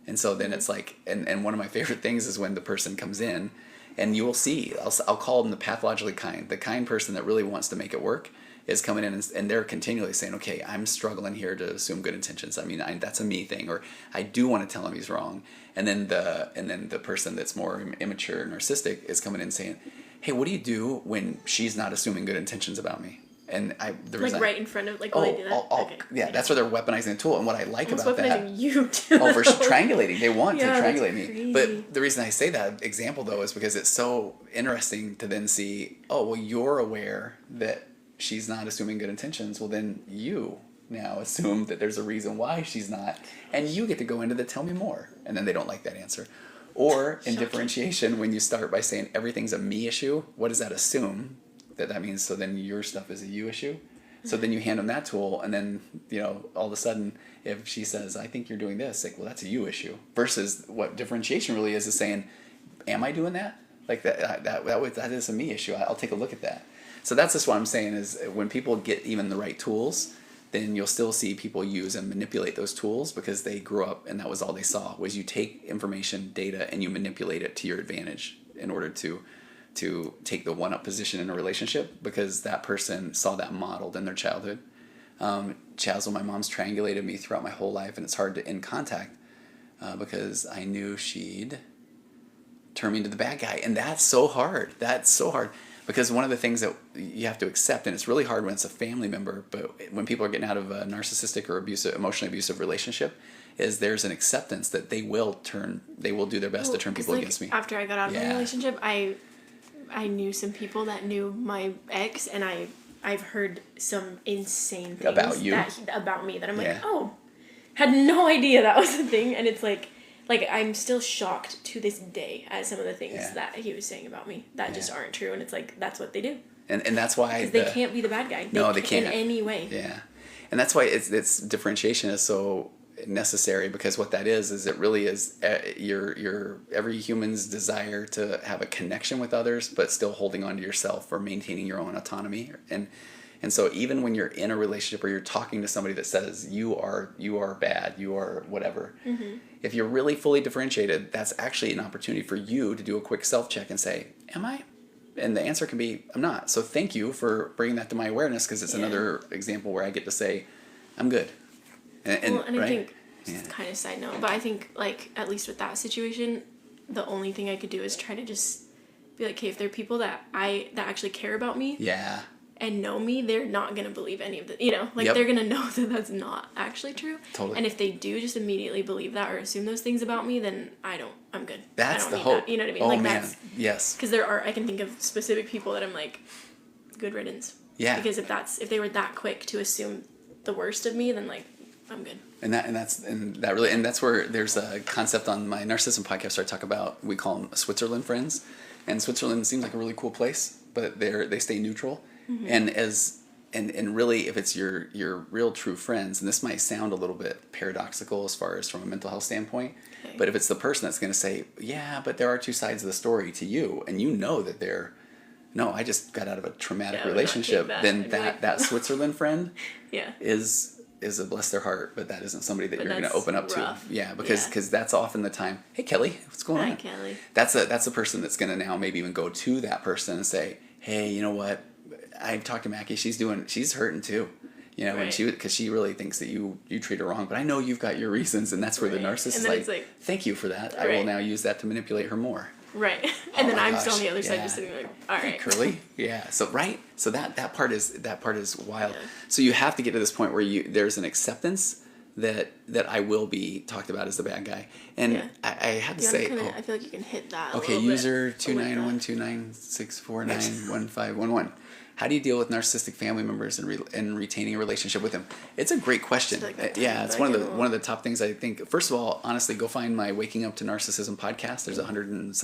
And so then it's like, and one of my favorite things is when the person comes in, and you will see, I'll call them the pathologically kind, the kind person that really wants to make it work. is coming in and they're continually saying, okay, I'm struggling here to assume good intentions. I mean, that's a me thing, or I do want to tell him he's wrong. And then the person that's more immature and narcissistic is coming in saying, hey, what do you do when she's not assuming good intentions about me? And right in front of, like, will they do that? Okay. Yeah, that's where they're weaponizing the tool. And what I like Almost about that, weaponizing you too. for triangulating, they want to triangulate me. Crazy. But the reason I say that example though is because it's so interesting to then see, oh, well, you're aware that she's not assuming good intentions. Well, then you now assume that there's a reason why she's not, and you get to go into the tell me more, and then they don't like that answer. Or in differentiation, when you start by saying everything's a me issue, what does that assume? That means, so then your stuff is a you issue. So then you hand them that tool, and then, all of a sudden, if she says, I think you're doing this, like, well, that's a you issue. Versus what differentiation really is saying, am I doing that? Like, that is a me issue. I'll take a look at that. So that's just what I'm saying is when people get even the right tools, then you'll still see people use and manipulate those tools because they grew up and that was all they saw, was you take information, data, and you manipulate it to your advantage in order to take the one-up position in a relationship because that person saw that modeled in their childhood. Chazzel, my mom's triangulated me throughout my whole life, and it's hard to end contact because I knew she'd turn me into the bad guy. And that's so hard. Because one of the things that you have to accept, and it's really hard when it's a family member, but when people are getting out of a narcissistic or emotionally abusive relationship, is there's an acceptance that they will do their best to turn people against me. After I got out of my relationship, I knew some people that knew my ex, and I've heard some insane things about you, about me that I'm like, oh, had no idea that was a thing, and it's like I'm still shocked to this day at some of the things that he was saying about me that just aren't true, and it's like that's what they do, and that's why they can't be the bad guy. They can't in any way. Yeah, and that's why it's differentiation is so necessary, because what that is it really is your every human's desire to have a connection with others but still holding on to yourself or maintaining your own autonomy, and so even when you're in a relationship or you're talking to somebody that says you are bad, you are whatever, if you're really fully differentiated, that's actually an opportunity for you to do a quick self-check and say, am I? And the answer can be, I'm not. So thank you for bringing that to my awareness, because it's another example where I get to say, I'm good. And I think, just kind of side note, but I think, like, at least with that situation, the only thing I could do is try to just be like, okay, if there are people that actually care about me and know me, they're not going to believe any of the, they're going to know that that's not actually true. Totally. And if they do just immediately believe that or assume those things about me, then I'm good. That's I don't the need hope. That. You know what I mean? Oh, like, man. Yes. Because I can think of specific people that I'm like, good riddance. Yeah. Because if they were that quick to assume the worst of me, then, like, I'm good. And that's where there's a concept on my Narcissism podcast where I talk about, we call them Switzerland friends, and Switzerland seems like a really cool place, but they stay neutral, and really if it's your real true friends, and this might sound a little bit paradoxical as far as from a mental health standpoint, but if it's the person that's going to say, yeah, but there are two sides of the story to you, and you know that no, I just got out of a traumatic relationship, then that Switzerland friend is a bless their heart, but that isn't somebody that you're going to open up rough. To. Yeah, because that's often the time, hey, Kelly, what's going on? Hi, Kelly. That's a person that's going to now maybe even go to that person and say, hey, you know what? I've talked to Mackie. She's hurting too. And because she really thinks that you treat her wrong, but I know you've got your reasons, and that's where the narcissist is like, thank you for that. I will now use that to manipulate her more. Right. And then I'm still on the other side just sitting there like, all right. Hey, Curly. Yeah. So So that part is wild. Yeah. So you have to get to this point where there's an acceptance that I will be talked about as the bad guy. And I had to say, I feel like you can hit that. Okay, user 2912964911511. How do you deal with narcissistic family members and retaining a relationship with them? It's a great question. It's one of the top things I think. First of all, honestly, go find my Waking Up to Narcissism podcast. There's 20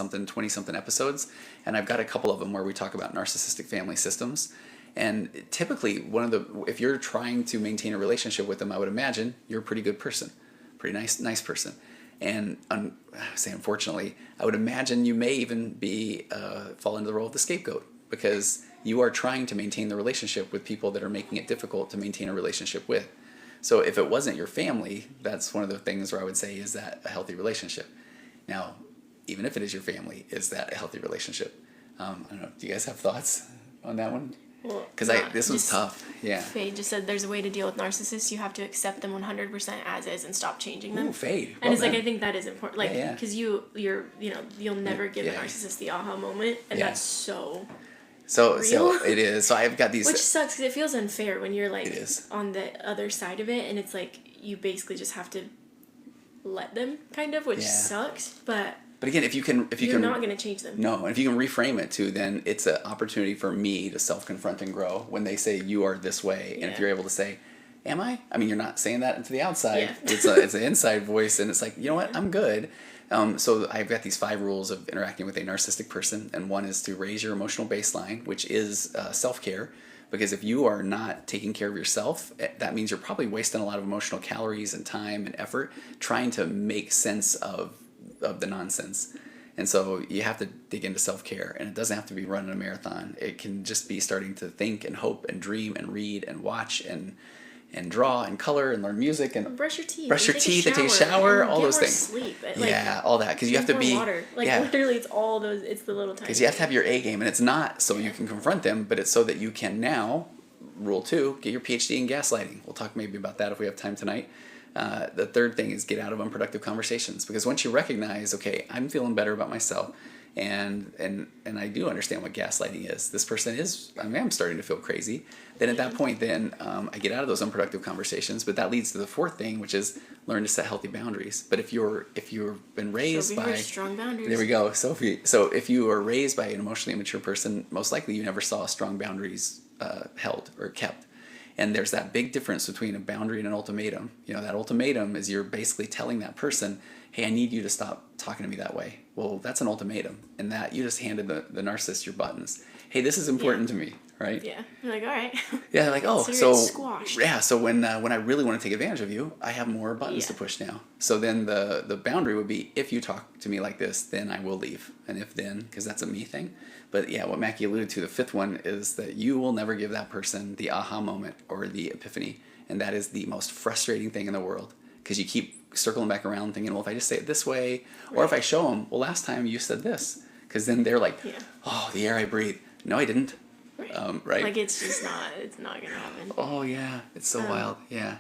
something episodes, and I've got a couple of them where we talk about narcissistic family systems. And typically, if you're trying to maintain a relationship with them, I would imagine you're a pretty good person, pretty nice person. And unfortunately, I would imagine you may even fall into the role of the scapegoat, because you are trying to maintain the relationship with people that are making it difficult to maintain a relationship with. So if it wasn't your family, that's one of the things where I would say, is that a healthy relationship? Now, even if it is your family, is that a healthy relationship? I don't know. Do you guys have thoughts on that one? Well, Because this was tough. Yeah. Faye just said there's a way to deal with narcissists. You have to accept them 100% as is and stop changing them. Ooh, Faye. And it's like, I think that is important. Like, Yeah. because you'll never give a narcissist the aha moment. And that's so real. It is. So I've got these. Which sucks because it feels unfair when you're like It is. on the other side of it. And it's like, you basically just have to let them kind of, which sucks. But again, if you can, you're not going to change them. No, and if you can reframe it too, then it's an opportunity for me to self-confront and grow when they say you are this way, and if you're able to say, "Am I?" I mean, you're not saying that into the outside. Yeah. It's an inside voice, and it's like, you know what, I'm good. So I've got these 5 rules of interacting with a narcissistic person, and one is to raise your emotional baseline, which is self-care. Because if you are not taking care of yourself, that means you're probably wasting a lot of emotional calories and time and effort trying to make sense of the nonsense. And so you have to dig into self-care, and it doesn't have to be running a marathon. It can just be starting to think and hope and dream and read and watch and draw and color and learn music and brush your teeth, take a shower, all those things. Sleep. All that, because you have to be water. Literally, it's all those. It's the little tiny. Because you have to have your A game, and it's not so you can confront them, but it's so that you can now. Rule 2: get your PhD in gaslighting. We'll talk maybe about that if we have time tonight. The third thing is get out of unproductive conversations, because once you recognize, okay, I'm feeling better about myself, and I do understand what gaslighting is. This person is, I am starting to feel crazy. Then at that point, I get out of those unproductive conversations. But that leads to the 4th thing, which is learn to set healthy boundaries. But if you've been raised by strong boundaries. There we go, Sophie. So if you are raised by an emotionally immature person, most likely you never saw strong boundaries held or kept. And there's that big difference between a boundary and an ultimatum. That ultimatum is you're basically telling that person, hey, I need you to stop talking to me that way. Well, that's an ultimatum. And that you just handed the narcissist your buttons. Hey, this is important to me, right? Yeah. You're like, all right. Yeah, like, oh, so squashed. Yeah, so when I really want to take advantage of you, I have more buttons to push now. So then the boundary would be, if you talk to me like this, then I will leave. And if then, because that's a me thing. But yeah, what Mackie alluded to, the 5th one, is that you will never give that person the aha moment or the epiphany. And that is the most frustrating thing in the world. Because you keep circling back around thinking, well, if I just say it this way, or if I show them, well, last time you said this. Because then they're like, oh, the air I breathe. No, I didn't. Right. Like, it's not going to happen. Oh, yeah. It's so wild. Yeah.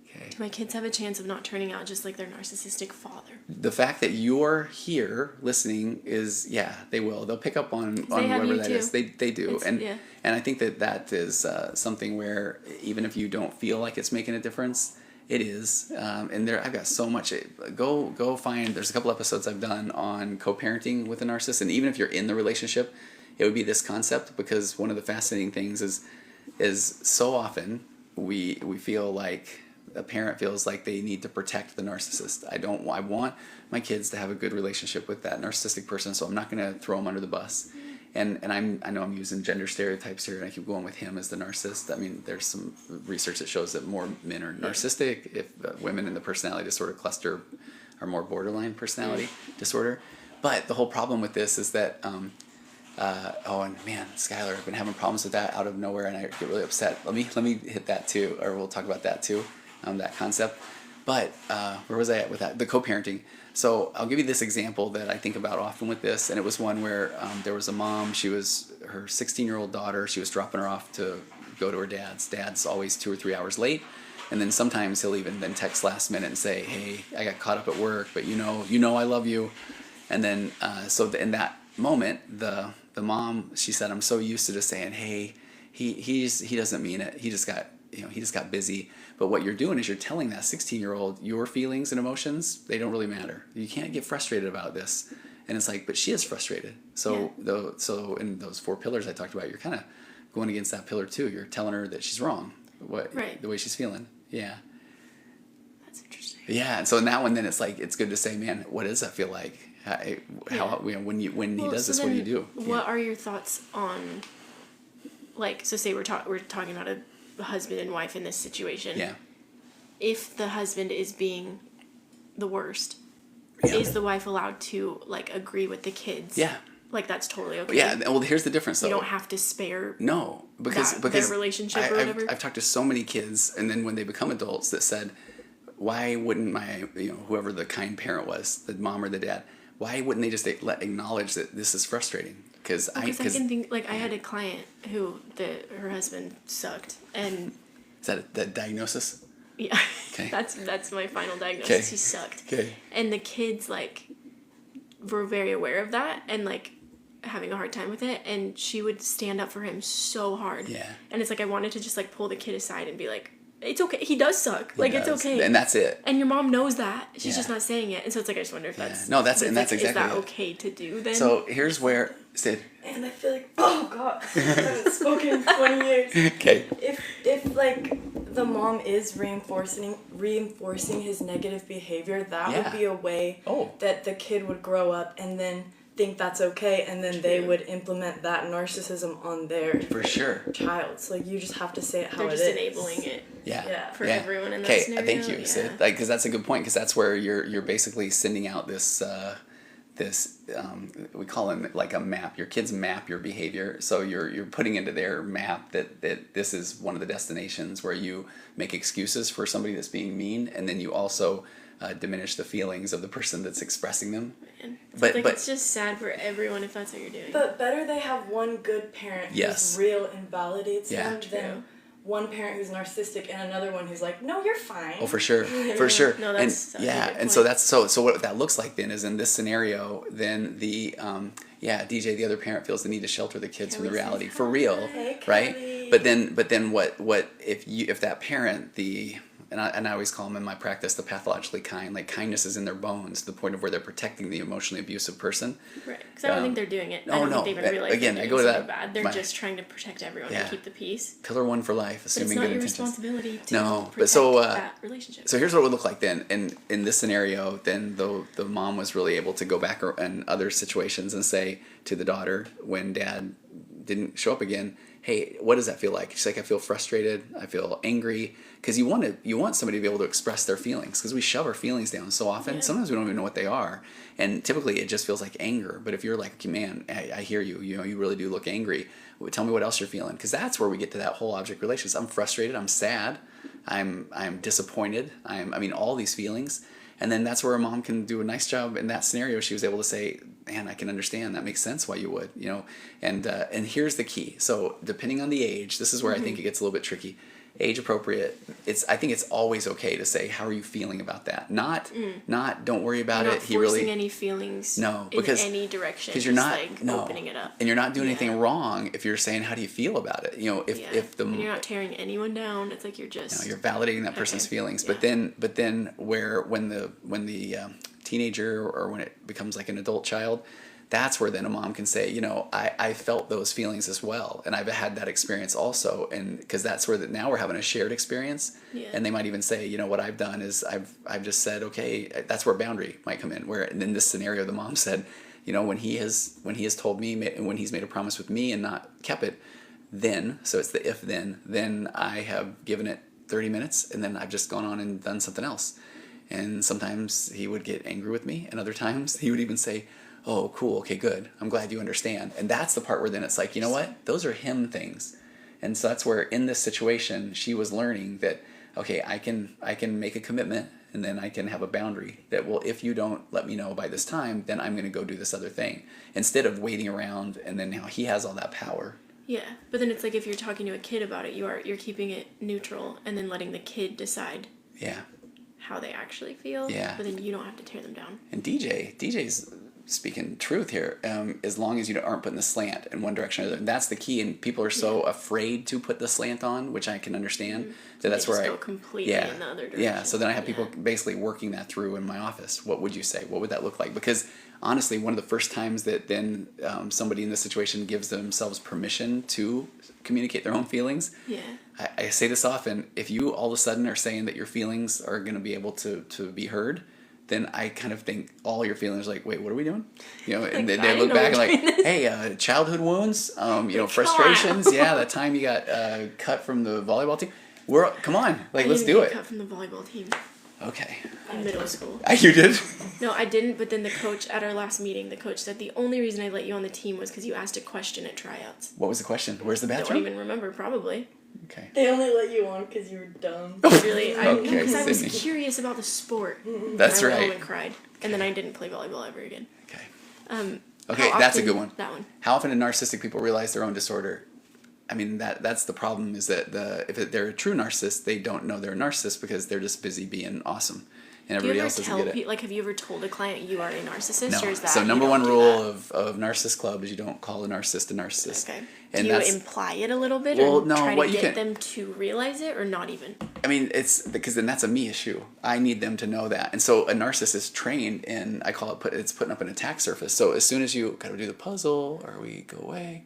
Okay. Do my kids have a chance of not turning out just like their narcissistic father? The fact that you're here listening is, they will. They'll pick up on whoever that is. They do. And I think that is something where even if you don't feel like it's making a difference, it is. And I've got so much. Go find, there's a couple episodes I've done on co-parenting with a narcissist. And even if you're in the relationship, it would be this concept, because one of the fascinating things is so often we feel like a parent feels like they need to protect the narcissist. I want my kids to have a good relationship with that narcissistic person, so I'm not going to throw them under the bus. And I know I'm using gender stereotypes here, and I keep going with him as the narcissist. I mean, there's some research that shows that more men are narcissistic. If women in the personality disorder cluster are more borderline personality disorder. But the whole problem with this is that, and man, Skylar, I've been having problems with that out of nowhere, and I get really upset. Let me hit that too, or we'll talk about that too, that concept. But where was I at with that? The co-parenting. So I'll give you this example that I think about often with this, and it was one where there was a mom. She was her 16-year-old daughter. She was dropping her off to go to her dad's. Dad's always 2 or 3 hours late, and then sometimes he'll even then text last minute and say, "Hey, I got caught up at work, but you know I love you." And then in that moment, the mom, she said, "I'm so used to just saying, hey, he doesn't mean it. He just got busy." But what you're doing is you're telling that 16-year-old your feelings and emotions, they don't really matter. You can't get frustrated about this. And it's like, but she is frustrated. So in those 4 pillars I talked about, you're kind of going against that pillar too. You're telling her that she's wrong, the way she's feeling. Yeah. That's interesting. Yeah, and so in that one, then it's like, it's good to say, man, what does that feel like? When he does this, what do you do? What are your thoughts on, like, so say we're talking about a husband and wife in this situation. Yeah. If the husband is being the worst, is the wife allowed to, like, agree with the kids? Yeah. Like, that's totally okay. Yeah. Well, here's the difference, though. You don't have to spare. No, because their relationship or whatever. I've talked to so many kids, and then when they become adults, that said, why wouldn't my whoever the kind parent was, the mom or the dad, why wouldn't they just acknowledge that this is frustrating? because I can think, like, I had a client who her husband sucked, and is that the diagnosis? Yeah, okay. That's my final diagnosis. Okay. He sucked. Okay. And the kids, like, were very aware of that and, like, having a hard time with it, and she would stand up for him so hard. Yeah. And it's like I wanted to just, like, pull the kid aside and be like, it's okay. He does suck. Like, it's okay. And that's it. And your mom knows that. She's just not saying it. And so it's like, I just wonder if that's... No, that's exactly is that okay to do then? So here's where... Sid. And I feel like, oh God, I haven't spoken in 20 years. Okay. If like, the mom is reinforcing his negative behavior, that would be a way that the kid would grow up and then think that's okay, and then they would implement that narcissism on their child. So like, you just have to say it how it is. They're just enabling it. Yeah. Everyone in that scenario. Thank you, Sid. Like, because that's a good point. Because that's where you're basically sending out this we call it like a map. Your kids map your behavior, so you're putting into their map that this is one of the destinations where you make excuses for somebody that's being mean, and then you also diminish the feelings of the person that's expressing them. But it's just sad for everyone if that's what you're doing. But better they have one good parent who's real and validates them than one parent who's narcissistic and another one who's like, no, you're fine. Oh, for sure, for sure. No, that's and and so that's so what that looks like then is in this scenario, then the DJ, the other parent, feels the need to shelter the kids from the reality for real, right? But then what if that parent, and I always call them in my practice the pathologically kind, like kindness is in their bones to the point of where they're protecting the emotionally abusive person. Right. Because I don't think they're doing it. I don't think they even realize again, they're I go to that. Bad. They're just trying to protect everyone and keep the peace. Pillar one for life, assuming good intentions. But it's not your responsibility to protect that relationship. So here's what it would look like then. In this scenario, then the mom was really able to go back in other situations and say to the daughter when dad didn't show up again, hey, what does that feel like? She's like, I feel frustrated. I feel angry. Because you want somebody to be able to express their feelings. Because we shove our feelings down so often. Sometimes we don't even know what they are. And typically it just feels like anger. But if you're like, okay, man, I hear you. You know, you really do look angry. Tell me what else you're feeling. Because that's where we get to that whole object relationship. I'm frustrated. I'm sad. I'm disappointed. All these feelings. And then that's where a mom can do a nice job in that scenario. She was able to say, man, I can understand. That makes sense why you would, you know. And here's the key. So depending on the age, this is where I think it gets a little bit tricky. Age appropriate. I think it's always okay to say, how are you feeling about that? Not don't worry about it. Not forcing any feelings in any direction. Because you're not opening it up. And you're not doing anything wrong if you're saying, how do you feel about it? You know, and you're not tearing anyone down. It's like you're just you're validating that person's feelings. But then when the teenager or when it becomes like an adult child, that's where then a mom can say, you know, I felt those feelings as well, and I've had that experience also, and because that's where now we're having a shared experience, and they might even say, you know, what I've done is I've just said, okay, that's where boundary might come in. Where in this scenario, the mom said, you know, when he has told me, when he's made a promise with me and not kept it, then so it's the if then I have given it 30 minutes, and then I've just gone on and done something else, and sometimes he would get angry with me, and other times he would even say, oh, cool, okay, good. I'm glad you understand. And that's the part where then it's like, you know what? Those are him things. And so that's where in this situation, she was learning that, okay, I can make a commitment, and then I can have a boundary that, well, if you don't let me know by this time, then I'm going to go do this other thing. Instead of waiting around, and then now he has all that power. Yeah, but then it's like if you're talking to a kid about it, you're keeping it neutral and then letting the kid decide how they actually feel. Yeah. But then you don't have to tear them down. And DJ's speaking truth here, as long as you aren't putting the slant in one direction or the other. And that's the key, and people are so afraid to put the slant on, which I can understand. So that's where I go completely in the other direction. Yeah, so then I have people basically working that through in my office. What would you say? What would that look like? Because honestly, one of the first times that then somebody in this situation gives themselves permission to communicate their own feelings, I say this often, if you all of a sudden are saying that your feelings are going to be able to be heard, then I kind of think all your feelings like, wait, what are we doing? You know, and they look back and like, hey, childhood wounds, frustrations. That time you got cut from the volleyball team. Come on, let's do it. Cut from the volleyball team. Okay. In middle school. You did? No, I didn't. But then the coach at our last meeting, the coach said the only reason I let you on the team was because you asked a question at tryouts. What was the question? Where's the bathroom? I don't even remember. Probably. Okay. They only let you on because you were dumb. Really? Because I was curious about the sport. That's I right. went home and cried, and then I didn't play volleyball ever again. Okay. Okay, that's a good one. That one. How often do narcissistic people realize their own disorder? I mean, that's the problem, is that if they're a true narcissist, they don't know they're a narcissist because they're just busy being awesome. And everybody else doesn't get it. Like, have you ever told a client you are a narcissist? No. Or is that So number one rule of Narcissist Club is you don't call a narcissist a narcissist. Okay. And do you imply it a little bit? Well, or no. try What to you get can, them to realize it, or not even? I mean, it's because then that's a me issue. I need them to know that. And so a narcissist is trained in, I call it, it's putting up an attack surface. So as soon as you gotta do the puzzle, or we go away.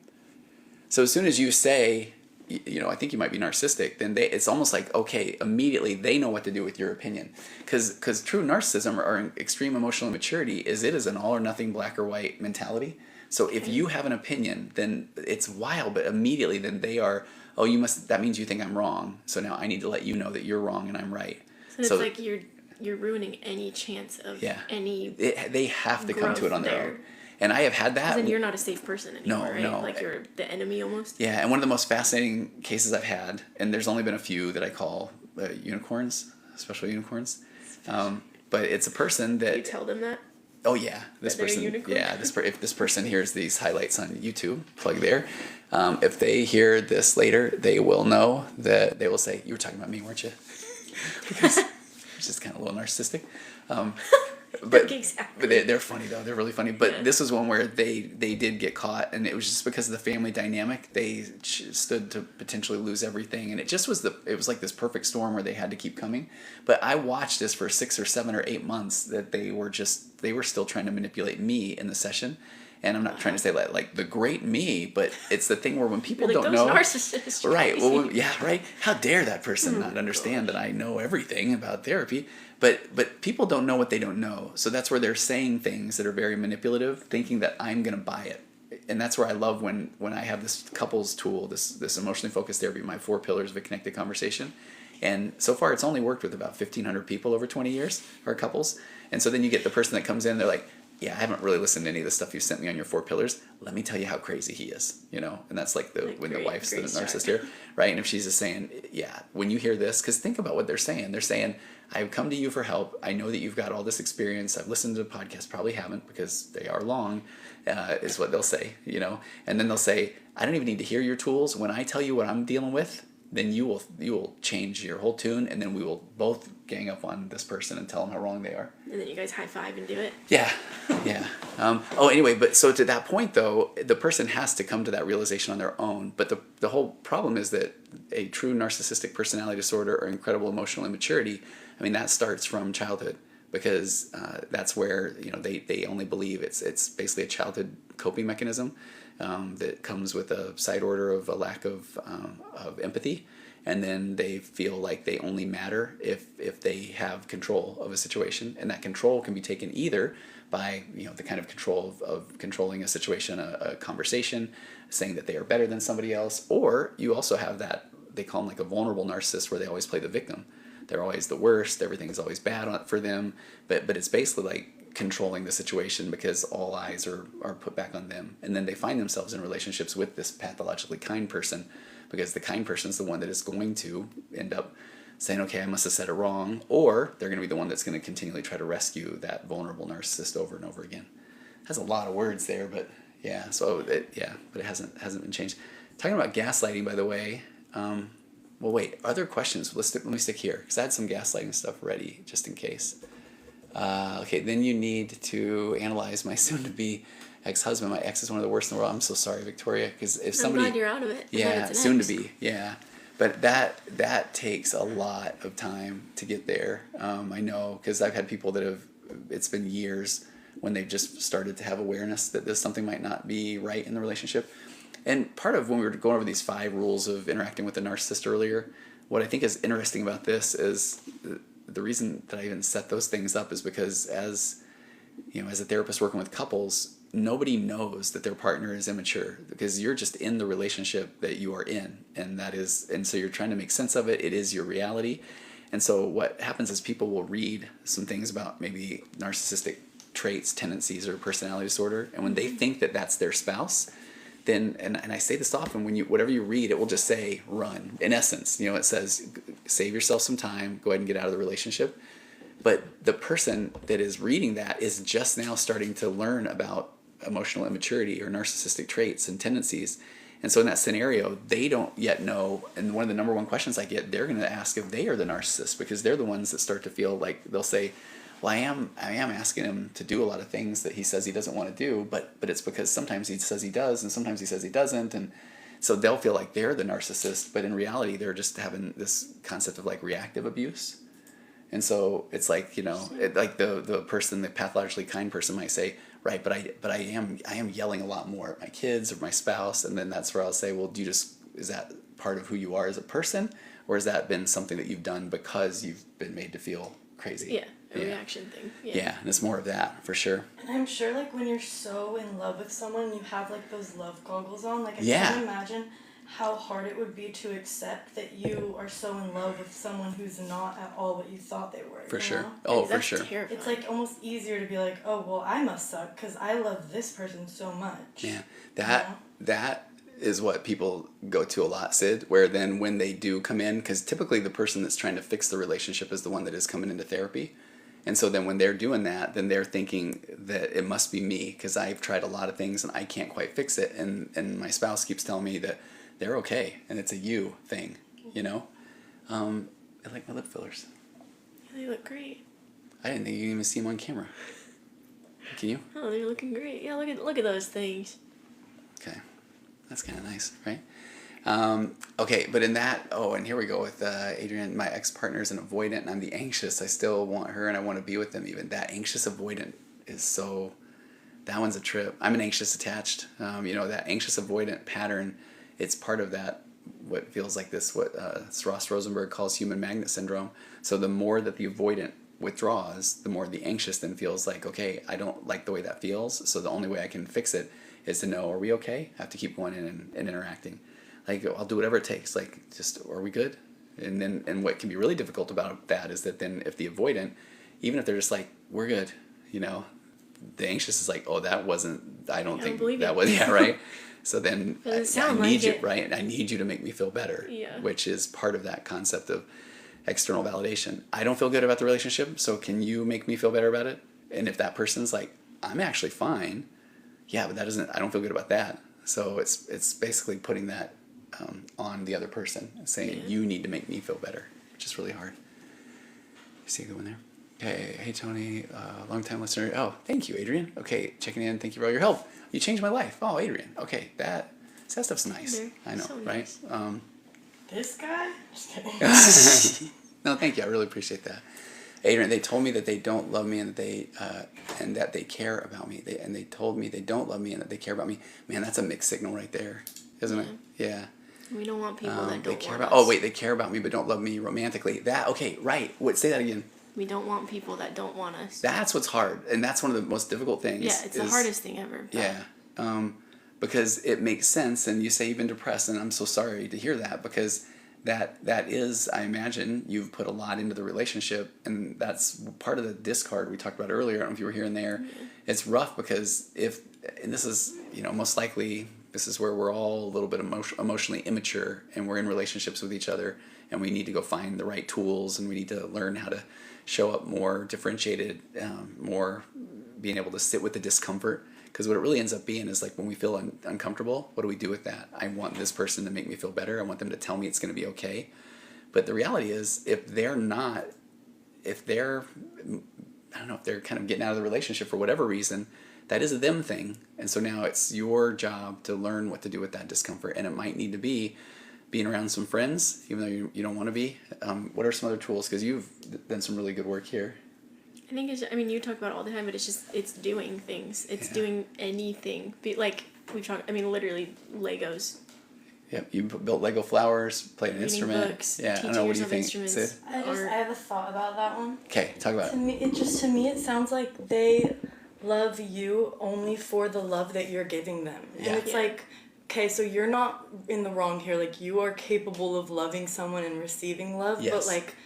So as soon as you say, I think you might be narcissistic, then it's almost like, okay, immediately they know what to do with your opinion. Because true narcissism or extreme emotional immaturity is an all or nothing, black or white mentality. So if you have an opinion, then it's wild, but immediately then they are, that means you think I'm wrong. So now I need to let you know that you're wrong and I'm right. So it's like you're ruining any chance of any they have to come to it on their own. And I have had that. Then you're not a safe person anymore, right? No. Like you're the enemy almost. Yeah, and one of the most fascinating cases I've had, and there's only been a few that I call unicorns, special unicorns. But it's a person that... You tell them that? Oh yeah, this person. Yeah, if this person hears these highlights on YouTube, plug there. If they hear this later, they will know that they will say, "You were talking about me, weren't you?" Because it's just kind of a little narcissistic. But exactly. But they're funny though. They're really funny. But this was one where they did get caught, and it was just because of the family dynamic. They stood to potentially lose everything, and it was like this perfect storm where they had to keep coming. But I watched this for 6 or 7 or 8 months. That they were still trying to manipulate me in the session. And I'm not trying to say like the great me, but it's the thing where when people don't know, narcissists, right? Well, yeah, right. How dare that person not understand that I know everything about therapy? But people don't know what they don't know, so that's where they're saying things that are very manipulative, thinking that I'm gonna buy it. And that's where I love when I have this couples tool, this emotionally focused therapy, my 4 pillars of a connected conversation. And so far, it's only worked with about 1,500 people over 20 years, or couples. And so then you get the person that comes in, they're like, yeah, I haven't really listened to any of the stuff you sent me on your 4 pillars. Let me tell you how crazy he is, And that's like when the wife's the narcissist here, right? And if she's just saying, yeah, when you hear this, because think about what they're saying. They're saying, I've come to you for help. I know that you've got all this experience. I've listened to podcasts, probably haven't because they are long, is what they'll say, And then they'll say, I don't even need to hear your tools. When I tell you what I'm dealing with, then you will change your whole tune, and then we will both gang up on this person and tell them how wrong they are. And then you guys high five and do it. Yeah. Anyway, but so to that point though, the person has to come to that realization on their own. But the whole problem is that a true narcissistic personality disorder or incredible emotional immaturity, I mean, that starts from childhood, because that's where they only believe it's basically a childhood coping mechanism. That comes with a side order of a lack of empathy, and then they feel like they only matter if they have control of a situation, and that control can be taken either by the kind of control of controlling a situation, a conversation, saying that they are better than somebody else, or you also have that they call them like a vulnerable narcissist, where they always play the victim. They're always the worst. Everything's always bad for them, but it's basically like controlling the situation because all eyes are put back on them. And then they find themselves in relationships with this pathologically kind person, because the kind person is the one that is going to end up saying, okay, I must have said it wrong, or they're going to be the one that's going to continually try to rescue that vulnerable narcissist over and over again. It has a lot of words there, but yeah, but it hasn't been changed. Talking about gaslighting, by the way, well, wait, other questions? Let me stick here, because I had some gaslighting stuff ready, just in case. Okay, then you need to analyze my soon-to-be ex-husband. My ex is one of the worst in the world. I'm so sorry, Victoria, because if somebody... I'm glad you're out of it. Yeah, soon-to-be, yeah. But that takes a lot of time to get there. I know, because I've had people that it's been years when they've just started to have awareness that something might not be right in the relationship. And part of when we were going over these 5 rules of interacting with a narcissist earlier, what I think is interesting about this is the reason that I even set those things up is because as a therapist working with couples, nobody knows that their partner is immature, because you're just in the relationship that you are in, and so you're trying to make sense of it. It is your reality. And so what happens is people will read some things about maybe narcissistic traits, tendencies, or personality disorder, and when they think that that's their spouse, then, and I say this often, whatever you read, it will just say run. In essence, it says save yourself some time, go ahead and get out of the relationship. But the person that is reading that is just now starting to learn about emotional immaturity or narcissistic traits and tendencies. And so in that scenario, they don't yet know. And one of the number one questions I get, they're going to ask if they are the narcissist, because they're the ones that start to feel like they'll say, well, I am asking him to do a lot of things that he says he doesn't want to do, but it's because sometimes he says he does and sometimes he says he doesn't. And so they'll feel like they're the narcissist, but in reality, they're just having this concept of like reactive abuse. And so it's like, like the person, the pathologically kind person might say, right, but I am yelling a lot more at my kids or my spouse. And then that's where I'll say, well, is that part of who you are as a person? Or has that been something that you've done because you've been made to feel crazy? Yeah, reaction thing. Yeah, and it's more of that, for sure. And I'm sure, like, when you're so in love with someone, you have, like, those love goggles on. Like, I can't imagine how hard it would be to accept that you are so in love with someone who's not at all what you thought they were. For sure. Know? Oh, for sure. Terrifying. It's, like, almost easier to be like, oh, well, I must suck because I love this person so much. Yeah, that is what people go to a lot, Sid, where then when they do come in, because typically the person that's trying to fix the relationship is the one that is coming into therapy. And so then when they're doing that, then they're thinking that it must be me because I've tried a lot of things and I can't quite fix it. And my spouse keeps telling me that they're okay and it's a you thing, I like my lip fillers. They look great. I didn't think you could even see them on camera. Can you? Oh, they're looking great. Yeah, look at those things. Okay. That's kind of nice, right? Okay, but in that, and here we go with Adrian, my ex-partner is an avoidant, and I'm the anxious. I still want her, and I want to be with them even. That anxious-avoidant is that one's a trip. I'm an anxious attached. That anxious-avoidant pattern, it's part of that, what feels like this, what Ross Rosenberg calls human magnet syndrome. So the more that the avoidant withdraws, the more the anxious then feels like, okay, I don't like the way that feels, so the only way I can fix it is to know, are we okay? I have to keep going in and interacting. Like, I'll do whatever it takes. Like, just, are we good? And what can be really difficult about that is that then if the avoidant, even if they're just like, we're good, the anxious is like, oh, that wasn't, I don't think that was, yeah, right? So then I need you, right? I need you to make me feel better, which is part of that concept of external validation. I don't feel good about the relationship, so can you make me feel better about it? And if that person's like, I'm actually fine, yeah, but I don't feel good about that. So it's basically putting that on the other person and saying, you need to make me feel better, which is really hard. You see it going there? Hey Tony, long time listener. Oh, thank you, Adrian. Okay, checking in. Thank you for all your help. You changed my life. Oh, Adrian. Okay, that stuff's nice. I know, so right? Nice. This guy? Just kidding. No, thank you. I really appreciate that. Adrian, they told me that they don't love me and that they care about me. They told me they don't love me and that they care about me. Man, that's a mixed signal right there, isn't it? Yeah. We don't want people that don't care want about us. Oh, wait, they care about me but don't love me romantically. Okay, right. Say that again. We don't want people that don't want us. That's what's hard, and that's one of the most difficult things. Yeah, it's the hardest thing ever. Yeah, because it makes sense, and you say you've been depressed, and I'm so sorry to hear that, because that is, I imagine, you've put a lot into the relationship, and that's part of the discard we talked about earlier. I don't know if you were here and there. Yeah. It's rough because and this is, most likely, this is where we're all a little bit emotionally immature, and we're in relationships with each other, and we need to go find the right tools, and we need to learn how to show up more differentiated, more being able to sit with the discomfort. Because what it really ends up being is like when we feel uncomfortable, what do we do with that? I want this person to make me feel better. I want them to tell me it's going to be okay. But the reality is, if they're kind of getting out of the relationship for whatever reason, that is a them thing. And so now it's your job to learn what to do with that discomfort. And it might need to be being around some friends, even though you don't want to be. What are some other tools? Because you've done some really good work here. I think you talk about it all the time, but it's doing things. It's doing anything. Like we've talked, literally Legos. Yep, you built Lego flowers, played an instrument. Books, yeah, I don't know, what do you think, Sid? I have a thought about that one. Okay, talk about it. To me, it sounds like they love you only for the love that you're giving them. Yeah. And it's like, okay, so you're not in the wrong here. Like, you are capable of loving someone and receiving love, but like,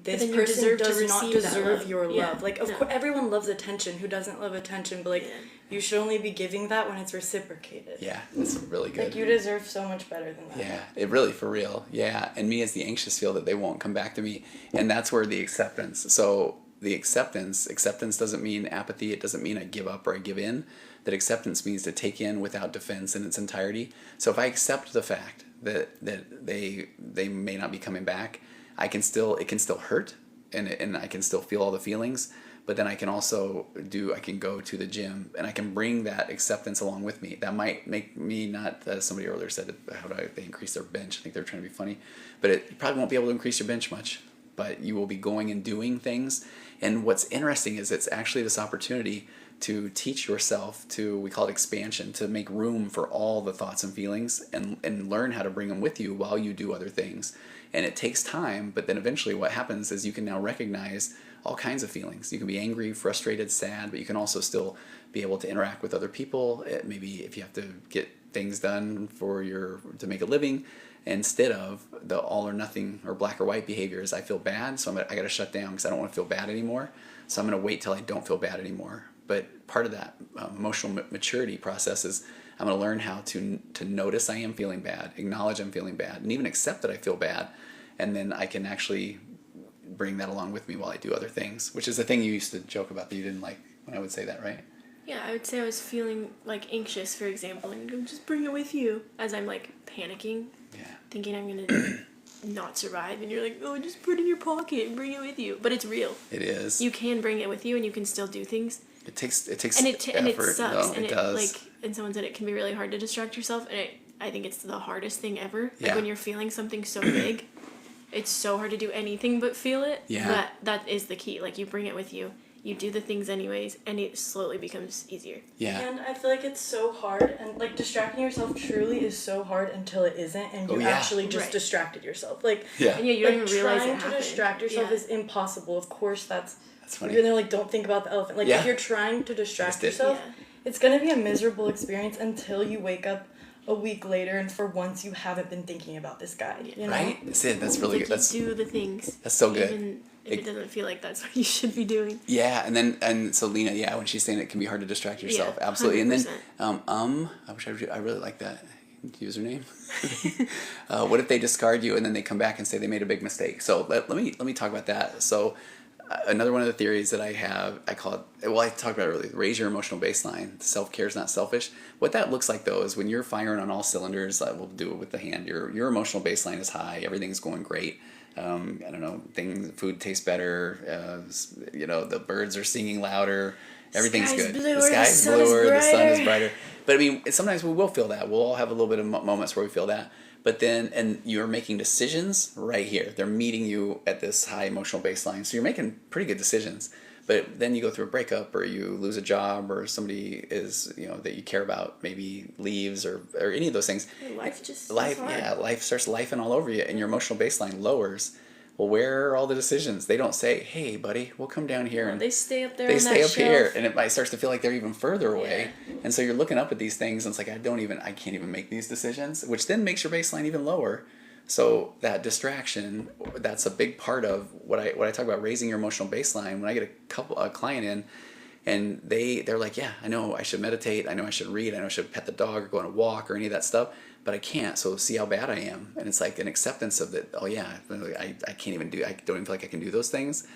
this person does not deserve your love. Like, of course, everyone loves attention. Who doesn't love attention? But like, you should only be giving that when it's reciprocated. Yeah, that's really good. Like, you deserve so much better than that. Yeah, it really, for real. Yeah, and me as the anxious feel that they won't come back to me, and that's where the acceptance. So the acceptance doesn't mean apathy. It doesn't mean I give up or I give in. That acceptance means to take in without defense in its entirety. So if I accept the fact that they may not be coming back, it can still hurt, and I can still feel all the feelings. But then I can also I can go to the gym and I can bring that acceptance along with me. That might make me not, somebody earlier said, how do they increase their bench? I think they're trying to be funny. But you probably won't be able to increase your bench much. But you will be going and doing things. And what's interesting is it's actually this opportunity to teach yourself we call it expansion, to make room for all the thoughts and feelings and learn how to bring them with you while you do other things. And it takes time, but then eventually what happens is you can now recognize all kinds of feelings. You can be angry, frustrated, sad, but you can also still be able to interact with other people. Maybe if you have to get things done to make a living, instead of the all or nothing or black or white behaviors. I feel bad, so I got to shut down because I don't want to feel bad anymore. So I'm going to wait till I don't feel bad anymore. But part of that emotional maturity process is I'm going to learn how to notice I am feeling bad, acknowledge I'm feeling bad, and even accept that I feel bad. And then I can actually bring that along with me while I do other things, which is the thing you used to joke about that you didn't like when I would say that, right? Yeah, I would say I was feeling like anxious, for example, and go, just bring it with you as I'm like panicking, thinking I'm going to not survive, and you're like, oh, just put it in your pocket and bring it with you. But it's real. It is. You can bring it with you and you can still do things. It takes effort. And it sucks. No, and it does. And someone said it can be really hard to distract yourself, and I think it's the hardest thing ever. Like when you're feeling something so big, it's so hard to do anything but feel it. Yeah. But that is the key. Like you bring it with you. You do the things anyways, and it slowly becomes easier. Yeah. And I feel like it's so hard, and like distracting yourself truly is so hard until it isn't, and you actually just distracted yourself. Like, and you don't even realize it happened. Trying to distract yourself is impossible. Of course, that's funny. You're like, don't think about the elephant. Like, if you're trying to distract yourself, it's gonna be a miserable experience until you wake up a week later, and for once you haven't been thinking about this guy. You know? Right? That's really good. That's do the things. That's so good. Even if it doesn't feel like that's what you should be doing. Yeah, and so Lena, when she's saying it can be hard to distract yourself, absolutely. 100%. And then I really like that username. What if they discard you and then they come back and say they made a big mistake? So let me talk about that. So another one of the theories that I have, I call it, I talked about it earlier, raise your emotional baseline. Self-care is not selfish. What that looks like, though, is when you're firing on all cylinders, we'll do it with the hand, your emotional baseline is high, everything's going great. I don't know, food tastes better, the birds are singing louder, everything's good. The sky's bluer, the sun is brighter. But I mean, sometimes we will feel that. We'll all have a little bit of moments where we feel that. But then, and you're making decisions right here. They're meeting you at this high emotional baseline. So you're making pretty good decisions. But then you go through a breakup, or you lose a job, or somebody is, that you care about maybe leaves, or any of those things. Life starts lifing all over you, and your emotional baseline lowers. Well, where are all the decisions? They don't say, "Hey, buddy, we'll come down here." And they stay up there. They stay up here, and it starts to feel like they're even further away. Yeah. And so you're looking up at these things, and it's like I can't even make these decisions, which then makes your baseline even lower. So that distraction, that's a big part of what I talk about raising your emotional baseline. When I get a client in, and they're like, "Yeah, I know I should meditate. I know I should read. I know I should pet the dog or go on a walk or any of that stuff." But I can't, so see how bad I am. And it's like an acceptance of that, I can't even I don't even feel like I can do those things.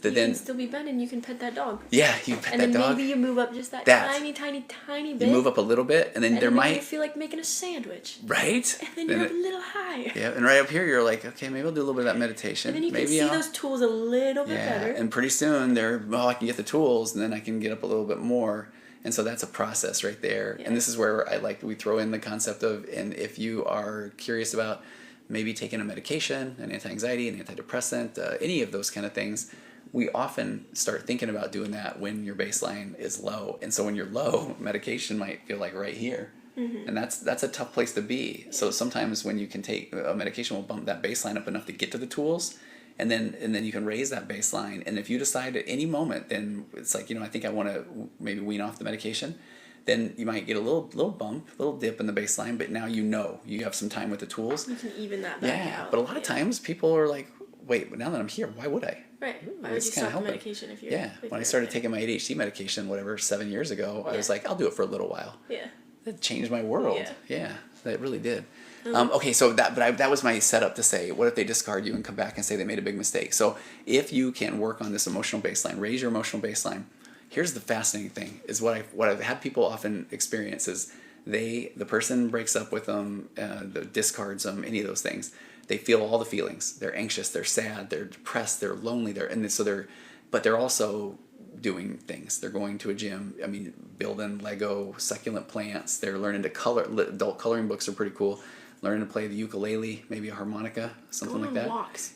You can still be bad, and you can pet that dog. Yeah, you pet that dog. And then maybe you move up just that tiny, tiny, tiny bit. You move up a little bit, and then you feel like making a sandwich. Right? And then you're up a little higher. Yeah, and right up here you're like, okay, maybe I'll do a little bit of that meditation. And then you can see those tools a little bit better. And pretty soon I can get the tools, and then I can get up a little bit more. And so that's a process right there. Yeah. And this is where we throw in the concept of, and if you are curious about maybe taking a medication, an anti-anxiety, an antidepressant, any of those kind of things, we often start thinking about doing that when your baseline is low. And so when you're low, medication might feel like right here. Mm-hmm. And that's a tough place to be. Yeah. So sometimes when you can take a medication will bump that baseline up enough to get to the tools. And then you can raise that baseline. And if you decide at any moment, then it's like, I think I want to maybe wean off the medication, then you might get a little bump, a little dip in the baseline, but now you have some time with the tools. You can even that back out. But a lot of times people are like, wait, now that I'm here, why would I? Right. Why would you stop the medication if you're... Yeah. When I started taking my ADHD medication, 7 years ago, I was like, I'll do it for a little while. Yeah. that changed my world. Yeah, that really did. Okay, so that was my setup to say, what if they discard you and come back and say they made a big mistake? So if you can work on this emotional baseline, raise your emotional baseline. Here's the fascinating thing: is what I've had people often experience is the person breaks up with them, discards them, any of those things. They feel all the feelings. They're anxious, they're sad, they're depressed, they're lonely, but they're also doing things. They're going to a gym. I mean, building Lego succulent plants. They're learning to color. Adult coloring books are pretty cool. Learning to play the ukulele, maybe a harmonica, something like that.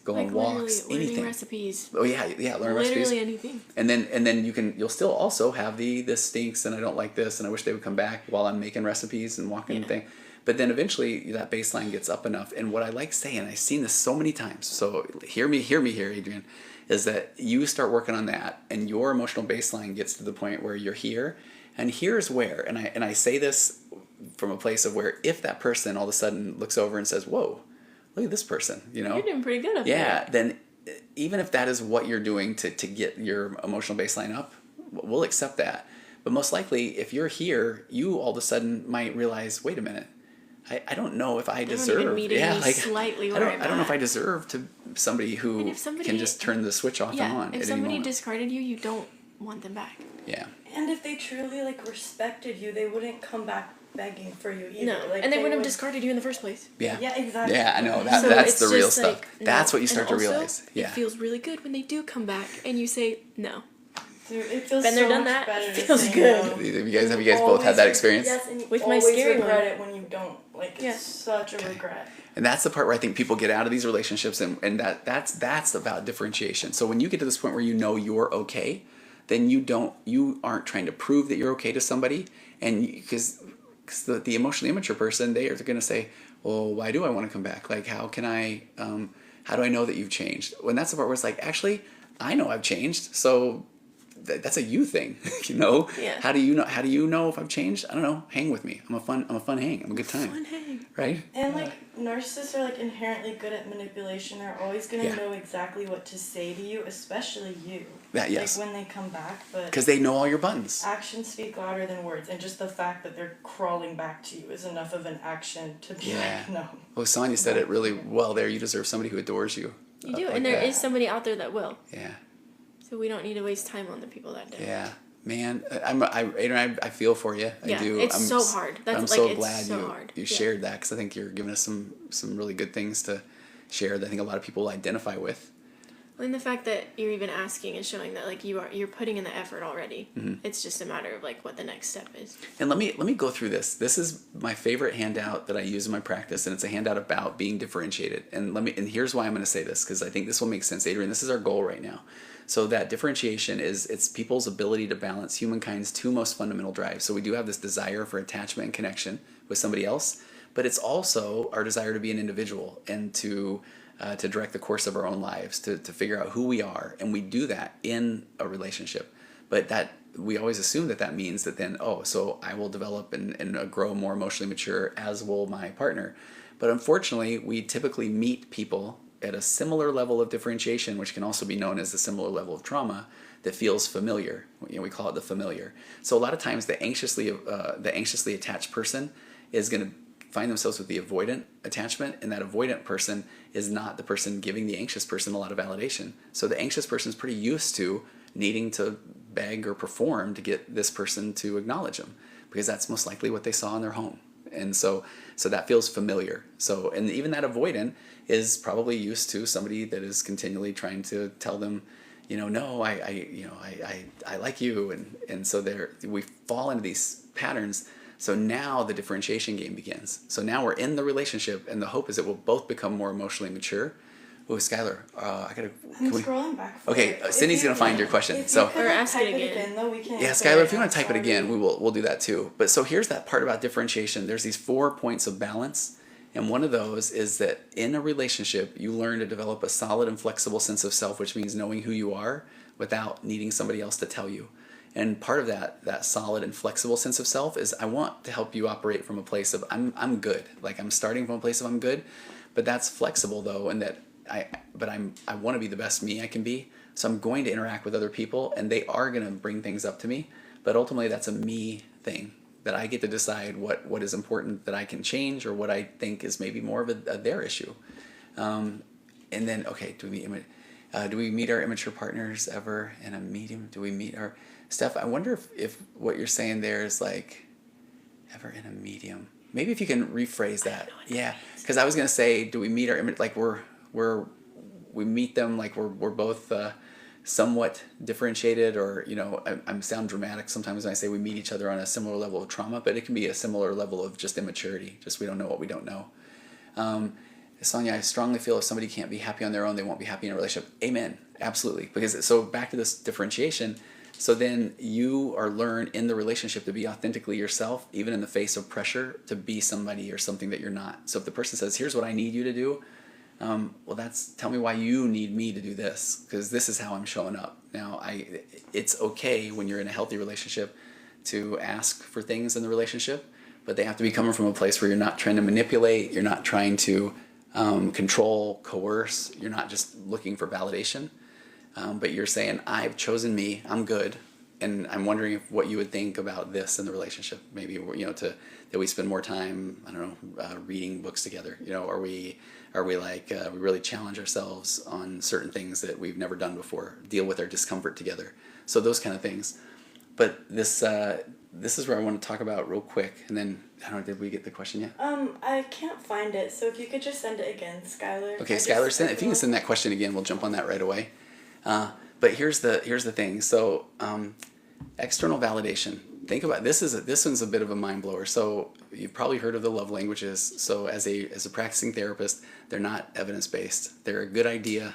Go on walks, anything. Learning recipes. Oh yeah, learn recipes. Literally anything. And then you'll still also have this stinks and I don't like this and I wish they would come back while I'm making recipes and walking and thing. But then eventually that baseline gets up enough. And what I like saying, I've seen this so many times. So hear me here, Adrian, is that you start working on that and your emotional baseline gets to the point where you're here. And here's where, and I say this from a place of where if that person all of a sudden looks over and says, whoa, look at this person, You're doing pretty good up there. Yeah, then even if that is what you're doing to get your emotional baseline up, we'll accept that. But most likely, if you're here, you all of a sudden might realize, wait a minute, I don't know if I deserve. Slightly I don't know if I deserve to somebody who can just turn the switch off and on. If somebody discarded you, you don't want them back. Yeah. And if they truly respected you, they wouldn't come back begging for you either. No, and they wouldn't have discarded you in the first place. Yeah. Yeah, exactly. Yeah, I know. That's the real stuff. No. That's what you start and to also, realize. Yeah. It feels really good when they do come back and you say no. Dude, it feels Been there, so done much that. better It to feels say good. no. Have you guys both had that experience? Yes, and you With my always scary regret one. it when you don't. It's such a regret. And that's the part where I think people get out of these relationships, and that's about differentiation. So when you get to this point where you know you're okay, then you aren't trying to prove that you're okay to somebody, and because the emotionally immature person, they're going to say, well, why do I want to come back? Like, how do I know that you've changed? When that's the part where it's like, actually, I know I've changed, so that's a you thing, Yeah. How do you know if I've changed? I don't know. Hang with me. I'm a fun hang. I'm a good time. Fun hang. Right? And narcissists are inherently good at manipulation. They're always gonna know exactly what to say to you, especially you. Yes. When they come back, but because they know all your buttons. Actions speak louder than words, and just the fact that they're crawling back to you is enough of an action to be no. Well, Sonia said it really well there. You deserve somebody who adores you. You do, and there is somebody out there that will. Yeah. So we don't need to waste time on the people that don't. Yeah, man, I feel for you. Yeah, I do. it's so hard. I'm so glad you shared that because I think you're giving us some really good things to share that I think a lot of people identify with. Well, and the fact that you're even asking is showing that you're putting in the effort already. Mm-hmm. It's just a matter of what the next step is. And let me go through this. This is my favorite handout that I use in my practice, and it's a handout about being differentiated. And here's why I'm going to say this because I think this will make sense, Adrian. This is our goal right now. So that differentiation it's people's ability to balance humankind's two most fundamental drives. So we do have this desire for attachment and connection with somebody else, but it's also our desire to be an individual and to direct the course of our own lives, to figure out who we are, and we do that in a relationship. But that we always assume that means that then, so I will develop and grow more emotionally mature, as will my partner. But unfortunately, we typically meet people at a similar level of differentiation, which can also be known as a similar level of trauma, that feels familiar. We call it the familiar. So a lot of times the anxiously attached person is going to find themselves with the avoidant attachment, and that avoidant person is not the person giving the anxious person a lot of validation. So the anxious person is pretty used to needing to beg or perform to get this person to acknowledge them, because that's most likely what they saw in their home. And so that feels familiar. So, and even that avoidant is probably used to somebody that is continually trying to tell them, no, I like you. And so we fall into these patterns. So now the differentiation game begins. So now we're in the relationship, and the hope is that we'll both become more emotionally mature. Oh, Skylar, I'm scrolling back. Okay, Sydney's gonna find your question. Or ask it again. Yeah, Skylar, if you want to type it again, we'll do that too. But so here's that part about differentiation. There's these 4 points of balance, and one of those is that in a relationship, you learn to develop a solid and flexible sense of self, which means knowing who you are without needing somebody else to tell you. And part of that solid and flexible sense of self is I want to help you operate from a place of I'm good. I'm starting from a place of I'm good, but that's flexible though, and that I want to be the best me I can be. So I'm going to interact with other people, and they are going to bring things up to me, but ultimately that's a me thing. that I get to decide what is important that I can change, or what I think is maybe more of a their issue. And then, okay, do we meet our immature partners ever in a medium? Do we meet our... Steph, I wonder if what you're saying there is like, ever in a medium. Maybe if you can rephrase that. Yeah, because I was going to say, do we meet our... Like we meet them like we're both somewhat differentiated, or, you know, I sound dramatic sometimes when I say we meet each other on a similar level of trauma, but it can be a similar level of just immaturity. Just we don't know what we don't know. Sonia, I strongly feel if somebody can't be happy on their own, they won't be happy in a relationship. Amen. Absolutely. Because so back to this differentiation. So then you are learned in the relationship to be authentically yourself, even in the face of pressure to be somebody or something that you're not. So if the person says, here's what I need you to do, well, tell me why you need me to do this, because this is how I'm showing up. Now, it's okay when you're in a healthy relationship to ask for things in the relationship, but they have to be coming from a place where you're not trying to manipulate, you're not trying to control, coerce, you're not just looking for validation, but you're saying, I've chosen me, I'm good, and I'm wondering what you would think about this in the relationship. Maybe, you know, that we spend more time, I don't know, reading books together. You know, are we like we really challenge ourselves on certain things that we've never done before, deal with our discomfort together. So those kind of things. But this is where I want to talk about real quick, and then I don't know, did we get the question yet? I can't find it, so if you could just send it again, Skylar. Okay, Skylar, if you can send that question again, we'll jump on that right away. But here's the thing. So external validation. Think about this one's a bit of a mind blower. So you've probably heard of the love languages. So as a practicing therapist, they're not evidence based. They're a good idea.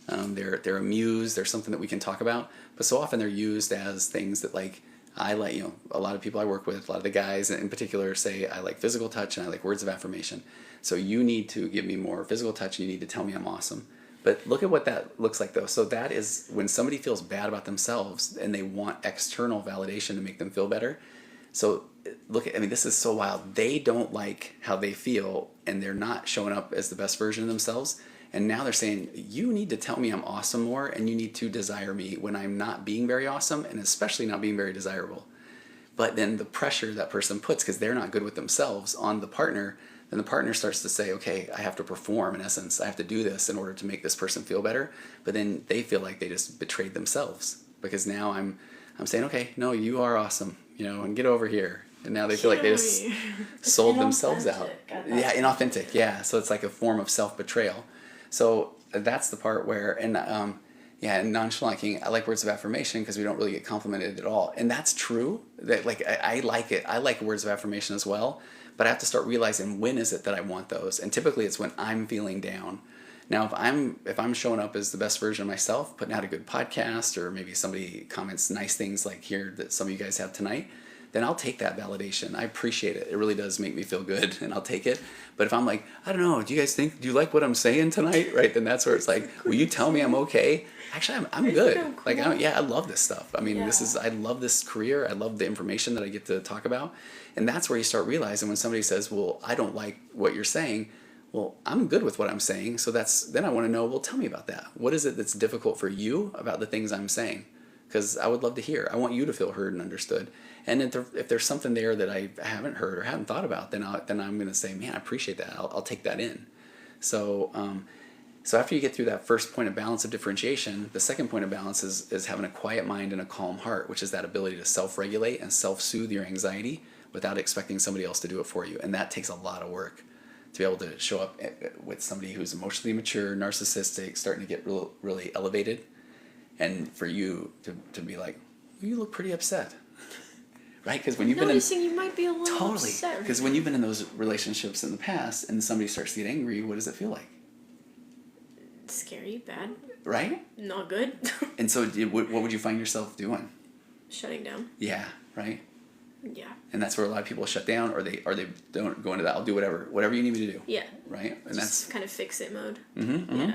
They're a muse. They're something that we can talk about. But so often they're used as things that, like, I like, you know, a lot of people I work with, a lot of the guys in particular say I like physical touch and I like words of affirmation. So you need to give me more physical touch and you need to tell me I'm awesome. But look at what that looks like, though. So that is when somebody feels bad about themselves and they want external validation to make them feel better. So this is so wild. They don't like how they feel and they're not showing up as the best version of themselves. And now they're saying, you need to tell me I'm awesome more, and you need to desire me when I'm not being very awesome, and especially not being very desirable. But then the pressure that person puts, because they're not good with themselves, on the partner, then the partner starts to say, okay, I have to perform, in essence. I have to do this in order to make this person feel better. But then they feel like they just betrayed themselves, because now I'm saying, okay, no, you are awesome, you know, and get over here. And now they feel like they just sold themselves out. Yeah, inauthentic. Yeah, so it's like a form of self-betrayal. So that's the part where, and nonchalant. I like words of affirmation because we don't really get complimented at all. And that's true. That, like, I like it. I like words of affirmation as well. But I have to start realizing, when is it that I want those? And typically it's when I'm feeling down. Now, if I'm showing up as the best version of myself, putting out a good podcast, or maybe somebody comments nice things like here that some of you guys have tonight, then I'll take that validation. I appreciate it. It really does make me feel good, and I'll take it. But if I'm like, I don't know, do you like what I'm saying tonight? Right? Then that's where it's like, will you tell me I'm okay? Actually, I'm good. Cool. Like, I love this stuff. I mean, I love this career. I love the information that I get to talk about. And that's where you start realizing when somebody says, well, I don't like what you're saying. Well, I'm good with what I'm saying. So then I want to know, well, tell me about that. What is it that's difficult for you about the things I'm saying? Because I would love to hear. I want you to feel heard and understood. And if there's something there that I haven't heard or haven't thought about, then I'm going to say, man, I appreciate that. I'll take that in. So after you get through that first point of balance of differentiation, the second point of balance is having a quiet mind and a calm heart, which is that ability to self-regulate and self-soothe your anxiety without expecting somebody else to do it for you. And that takes a lot of work to be able to show up with somebody who's emotionally mature, narcissistic, starting to get really elevated. And for you to be like, well, you look pretty upset. Right? Because when you've been you might be a little upset. Because when you've been in those relationships in the past and somebody starts to get angry, what does it feel like? Scary, bad. Right? Not good. And so what would you find yourself doing? Shutting down. Yeah, right? Yeah. And that's where a lot of people shut down, or they don't go into that. I'll do whatever you need me to do. Yeah. Right? And just that's kind of fix it mode. Mm-hmm. Yeah.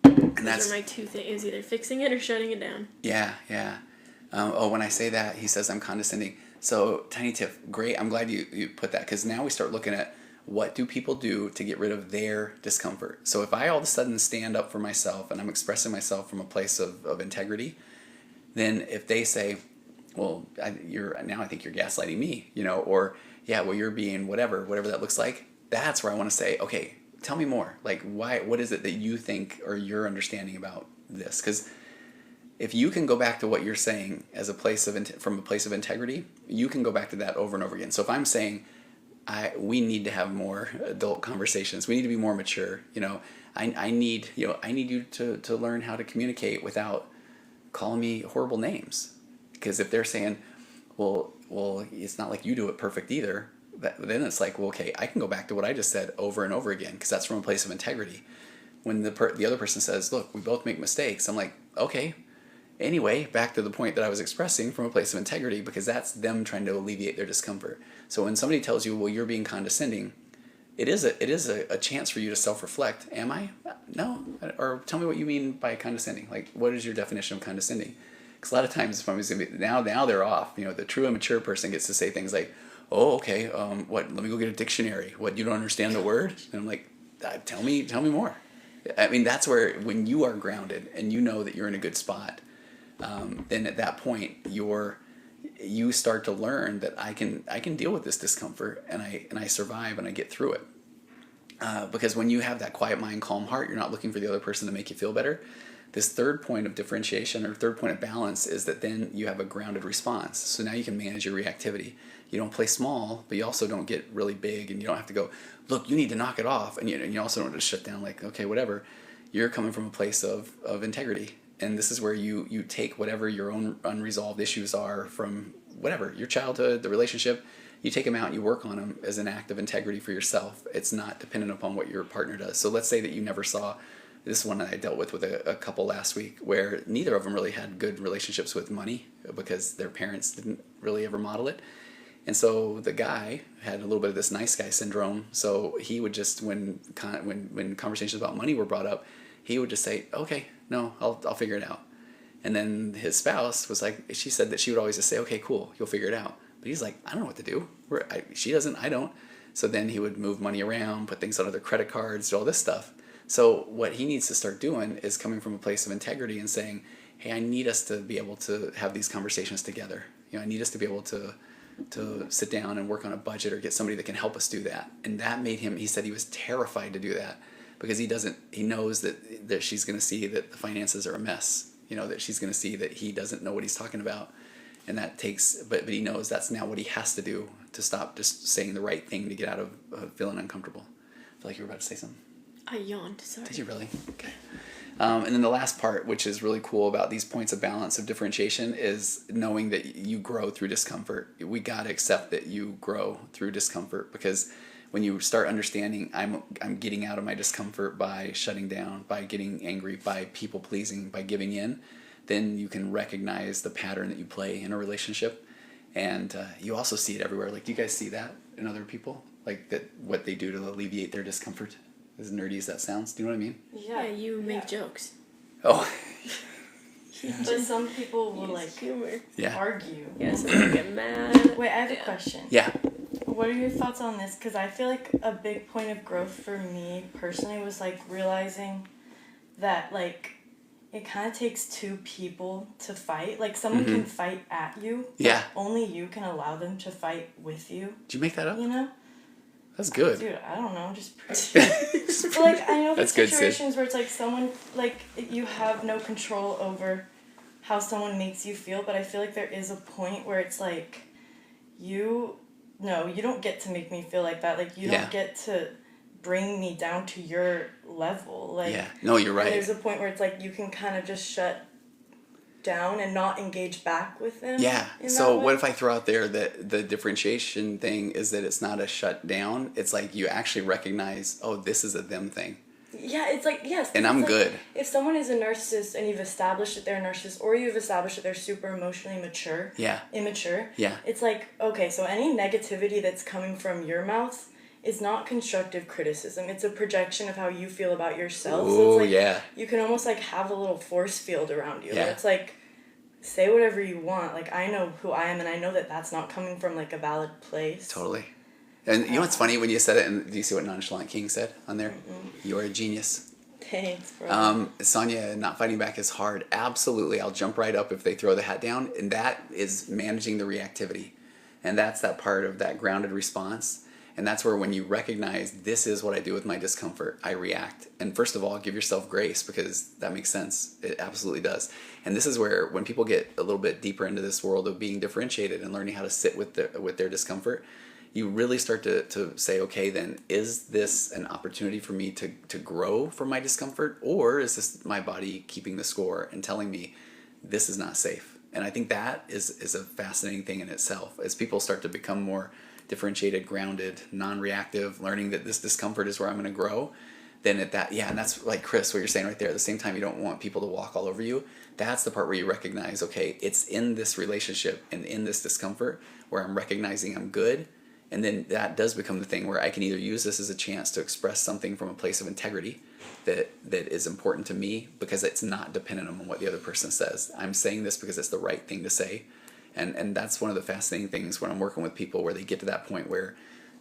And those are my two things: either fixing it or shutting it down. Yeah. When I say that, he says I'm condescending. So, Tiny Tiff, great. I'm glad you put that, because now we start looking at what do people do to get rid of their discomfort. So if I all of a sudden stand up for myself and I'm expressing myself from a place of integrity, then if they say, well, I think you're gaslighting me, or yeah, well, you're being whatever that looks like. That's where I want to say, okay, tell me more. Like, why? What is it that you think or your understanding about this? Because if you can go back to what you're saying as a place of from a place of integrity, you can go back to that over and over again. So if I'm saying, we need to have more adult conversations, we need to be more mature. I need you to learn how to communicate without calling me horrible names. Because if they're saying, well, it's not like you do it perfect either, then it's like, well, okay, I can go back to what I just said over and over again, because that's from a place of integrity. When the other person says, look, we both make mistakes, I'm like, okay, anyway, back to the point that I was expressing from a place of integrity, because that's them trying to alleviate their discomfort. So when somebody tells you, well, you're being condescending, it is a chance for you to self-reflect. Am I? No. Or tell me what you mean by condescending. Like, what is your definition of condescending? Because a lot of times, if I'm going to be, now they're off. The true immature person gets to say things like, oh, okay, what? Let me go get a dictionary. What? You don't understand the word? And I'm like, tell me more. I mean, that's where, when you are grounded and you know that you're in a good spot, then at that point you start to learn that I can deal with this discomfort, and I survive and I get through it. Because when you have that quiet mind, calm heart, you're not looking for the other person to make you feel better. This third point of differentiation, or third point of balance, is that then you have a grounded response. So now you can manage your reactivity. You don't play small, but you also don't get really big, and you don't have to go, look, you need to knock it off. And you also don't just shut down like, okay, whatever. You're coming from a place of integrity. And this is where you take whatever your own unresolved issues are from whatever, your childhood, the relationship, you take them out and you work on them as an act of integrity for yourself. It's not dependent upon what your partner does. So let's say that you never saw, this is one that I dealt with a couple last week, where neither of them really had good relationships with money because their parents didn't really ever model it. And so the guy had a little bit of this nice guy syndrome. So he would just, when conversations about money were brought up, he would just say, okay, no, I'll figure it out. And then his spouse was like, she said that she would always just say, okay, cool, you'll figure it out. But he's like, I don't know what to do. She doesn't, I don't. So then he would move money around, put things on other credit cards, do all this stuff. So what he needs to start doing is coming from a place of integrity and saying, hey, I need us to be able to have these conversations together. I need us to be able to sit down and work on a budget, or get somebody that can help us do that. And that made him, he said he was terrified to do that, because he knows that she's going to see that the finances are a mess, that she's going to see that he doesn't know what he's talking about. And that takes, but he knows that's now what he has to do to stop just saying the right thing to get out of feeling uncomfortable. I feel like you were about to say something. I yawned, sorry. Did you really? Okay. And then the last part, which is really cool about these points of balance of differentiation, is knowing that you grow through discomfort. We got to accept that you grow through discomfort, because when you start understanding I'm getting out of my discomfort by shutting down, by getting angry, by people pleasing, by giving in, then you can recognize the pattern that you play in a relationship. And you also see it everywhere. Like, do you guys see that in other people? Like, that what they do to alleviate their discomfort? As nerdy as that sounds, do you know what I mean? Yeah, you make jokes. Oh. But some people will humor. Argue. Yeah, some people get mad. Wait, I have a question. Yeah. What are your thoughts on this? Because I feel like a big point of growth for me personally was realizing that it kind of takes two people to fight. Like, someone can fight at you. Yeah. Only you can allow them to fight with you. Did you make that up? That's Like, good. dude, I don't know, just but I know That's situations where it's someone, you have no control over how someone makes you feel, but I feel like there is a point where it's you don't get to make me feel like that. You don't get to bring me down to your level. No, you're right. And there's a point where it's you can kind of just shut down and not engage back with them. Yeah. So what if I throw out there that the differentiation thing is that it's not a shut down. It's you actually recognize, oh, this is a them thing. Yeah, it's yes. And I'm good. If someone is a narcissist and you've established that they're a narcissist, or you've established that they're super emotionally immature, it's okay, so any negativity that's coming from your mouth is not constructive criticism. It's a projection of how you feel about yourself. Ooh, so it's you can almost have a little force field around you. Yeah. It's say whatever you want. I know who I am, and I know that that's not coming from a valid place. Totally. And you know what's funny when you said it, and do you see what Nonchalant King said on there? Mm-hmm. You're a genius. Thanks, bro. Sonia, not fighting back is hard. Absolutely. I'll jump right up if they throw the hat down. And that is managing the reactivity. And that's that part of that grounded response. And that's where when you recognize this is what I do with my discomfort, I react. And first of all, give yourself grace because that makes sense. It absolutely does. And this is where when people get a little bit deeper into this world of being differentiated and learning how to sit with their discomfort, you really start to say, okay, then is this an opportunity for me to grow from my discomfort, or is this my body keeping the score and telling me this is not safe? And I think that is a fascinating thing in itself. As people start to become more differentiated, grounded, non-reactive, learning that this discomfort is where I'm going to grow, then at that, and that's like Chris, what you're saying right there, at the same time you don't want people to walk all over you, that's the part where you recognize, okay, it's in this relationship and in this discomfort where I'm recognizing I'm good. And then that does become the thing where I can either use this as a chance to express something from a place of integrity that is important to me because it's not dependent on what the other person says. I'm saying this because it's the right thing to say. And that's one of the fascinating things when I'm working with people where they get to that point where,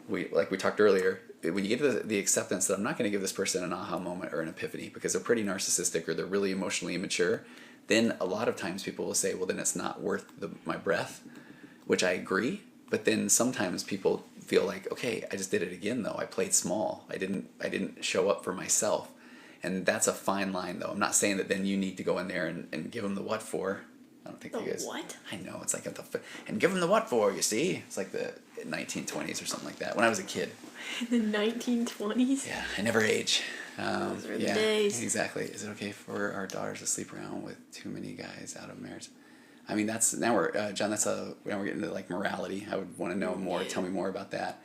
like we talked earlier, when you get to the acceptance that I'm not going to give this person an aha moment or an epiphany because they're pretty narcissistic or they're really emotionally immature, then a lot of times people will say, well, then it's not worth my breath, which I agree. But then sometimes people feel like, okay, I just did it again though. I played small. I didn't show up for myself. And that's a fine line though. I'm not saying that then you need to go in there and give them the what for. I don't think you guys. What? I know, it's like and give them the what for, you see? It's like the 1920s or something like that. When I was a kid. The 1920s? Yeah, I never age. Those were the days. Exactly. Is it okay for our daughters to sleep around with too many guys out of marriage? I mean, now we're, John, now we're getting into like morality. I would want to know more. Tell me more about that.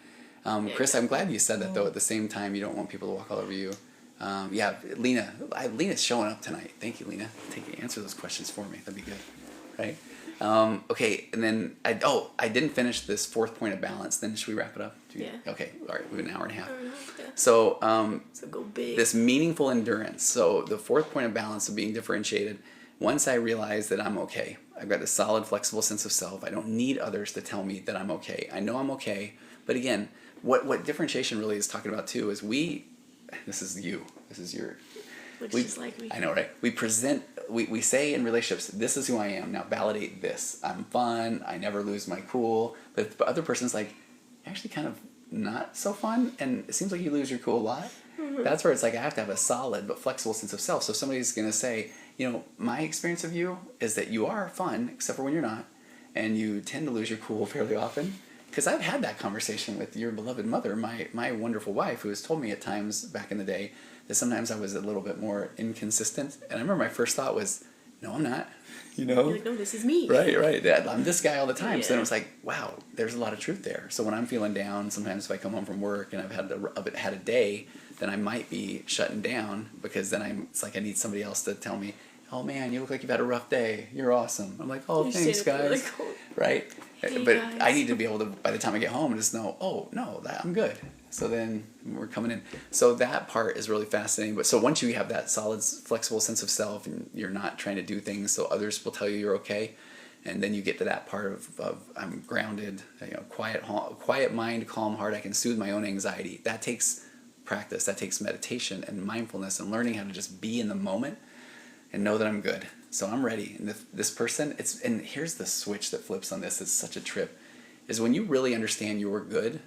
Chris, I'm glad you said that though. At the same time, you don't want people to walk all over you. Lena, Lena's showing up tonight. Thank you, Lena. Answer those questions for me. That'd be good, right? Okay, and then I didn't finish this fourth point of balance. Then should we wrap it up? Yeah. Okay, all right. We have an hour and a half. Yeah. So go big. This meaningful endurance. So the fourth point of balance of being differentiated. Once I realize that I'm okay, I've got a solid, flexible sense of self. I don't need others to tell me that I'm okay. I know I'm okay. But again, what differentiation really is talking about too is this is your... Looks just like me. I know, right? We say in relationships, this is who I am. Now validate this. I'm fun. I never lose my cool. But the other person's like, actually kind of not so fun. And it seems like you lose your cool a lot. Mm-hmm. That's where it's like I have to have a solid but flexible sense of self. So if somebody's going to say, my experience of you is that you are fun, except for when you're not, and you tend to lose your cool fairly often. Because I've had that conversation with your beloved mother, my wonderful wife, who has told me at times back in the day that sometimes I was a little bit more inconsistent. And I remember my first thought was, no, I'm not. You're like, no, this is me. Right. I'm this guy all the time. Yeah. So then it was like, wow, there's a lot of truth there. So when I'm feeling down, sometimes if I come home from work and I've had a day, then I might be shutting down because then it's like I need somebody else to tell me, oh man, you look like you've had a rough day. You're awesome. I'm like, oh, thanks, guys. Right? Hey, but guys. I need to be able to, by the time I get home, just know, oh, no, I'm good. So then we're coming in. So that part is really fascinating. But so once you have that solid, flexible sense of self and you're not trying to do things so others will tell you you're okay, and then you get to that part of I'm grounded, quiet mind, calm heart, I can soothe my own anxiety. That takes practice. That takes meditation and mindfulness and learning how to just be in the moment and know that I'm good. So I'm ready. And this person, and here's the switch that flips on this. It's such a trip. Is when you really understand you're good,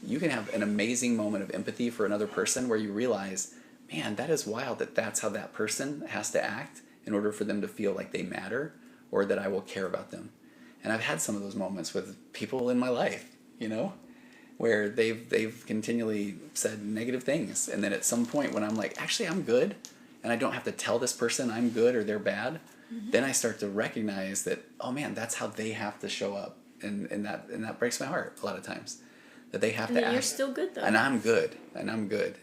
you can have an amazing moment of empathy for another person where you realize, man, that is wild that that's how that person has to act in order for them to feel like they matter or that I will care about them. And I've had some of those moments with people in my life, where they've continually said negative things. And then at some point when I'm like, actually, I'm good, and I don't have to tell this person I'm good or they're bad, mm-hmm. Then I start to recognize that, oh man, that's how they have to show up. And that breaks my heart a lot of times. That they have to act. You're still good though. And I'm good. And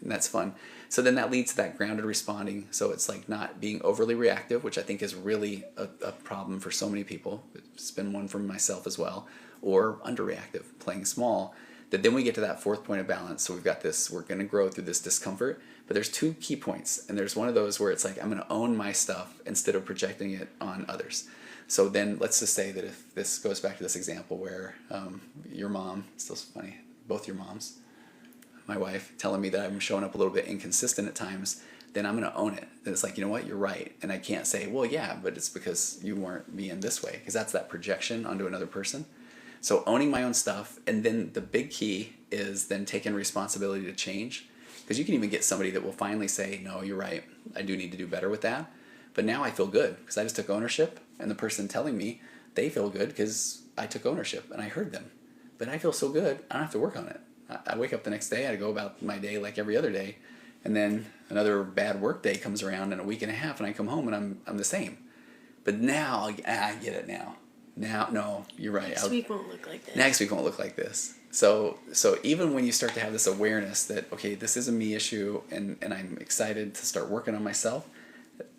that's fun. So then that leads to that grounded responding. So it's like not being overly reactive, which I think is really a problem for so many people. It's been one for myself as well. Or underreactive, playing small. That then we get to that fourth point of balance. So we've got this, we're going to grow through this discomfort. But there's two key points. And there's one of those where it's like I'm going to own my stuff instead of projecting it on others. So then let's just say that if this goes back to this example where your mom, still funny, both your moms, my wife, telling me that I'm showing up a little bit inconsistent at times, then I'm going to own it. And it's like, you know what, you're right. And I can't say, well, yeah, but it's because you weren't being this way, because that's that projection onto another person. So owning my own stuff, and then the big key is then taking responsibility to change. Because you can even get somebody that will finally say, no, you're right, I do need to do better with that. But now I feel good because I just took ownership, and the person telling me, they feel good because I took ownership and I heard them. But I feel so good, I don't have to work on it. I wake up the next day, I go about my day like every other day, and then another bad work day comes around in a week and a half, and I come home and I'm the same. But now, I get it now. Now, no, you're right. Next week won't look like this. Next week won't look like this. So even when you start to have this awareness that, okay, this is a me issue, and I'm excited to start working on myself,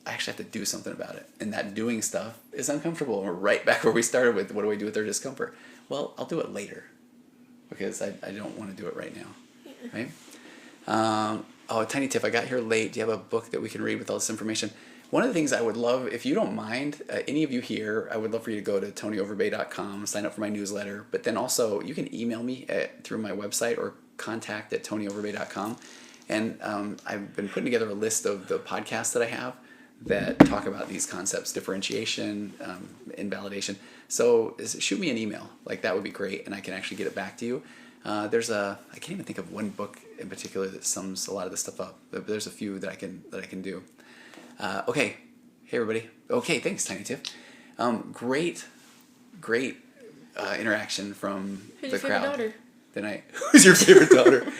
I actually have to do something about it. And that doing stuff is uncomfortable. And we're right back where we started with, what do I do with their discomfort? Well, I'll do it later because I don't want to do it right now. Yeah. Right? A tiny tip. I got here late. Do you have a book that we can read with all this information? One of the things I would love, if you don't mind, any of you here, I would love for you to go to tonyoverbay.com, sign up for my newsletter. But then also, you can email me through my website or contact@tonyoverbay.com. And I've been putting together a list of the podcasts that I have that talk about these concepts, differentiation, invalidation. So shoot me an email. Like, that would be great, and I can actually get it back to you. I can't even think of one book in particular that sums a lot of this stuff up. But there's a few that I can do. Okay. Hey, everybody. Okay, thanks, Tiny Tiff. Great interaction from the crowd. Daughter? Tonight. Who's your favorite daughter?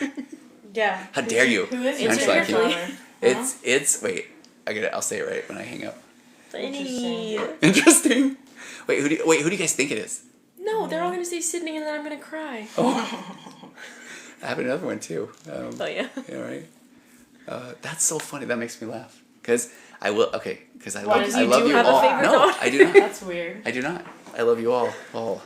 Yeah. How dare you? Who is your favorite daughter? It's wait. I'll say it right when I hang up. Interesting. Wait, who do you guys think it is? No, they're all gonna say Sydney, and then I'm gonna cry. Oh. I have another one too. Oh yeah. Yeah, right. That's so funny. That makes me laugh. Because I will. Okay. Because I Why, love. does I you love do you have all. a favorite No, daughter? I do not. That's weird. I do not. I love you all. All.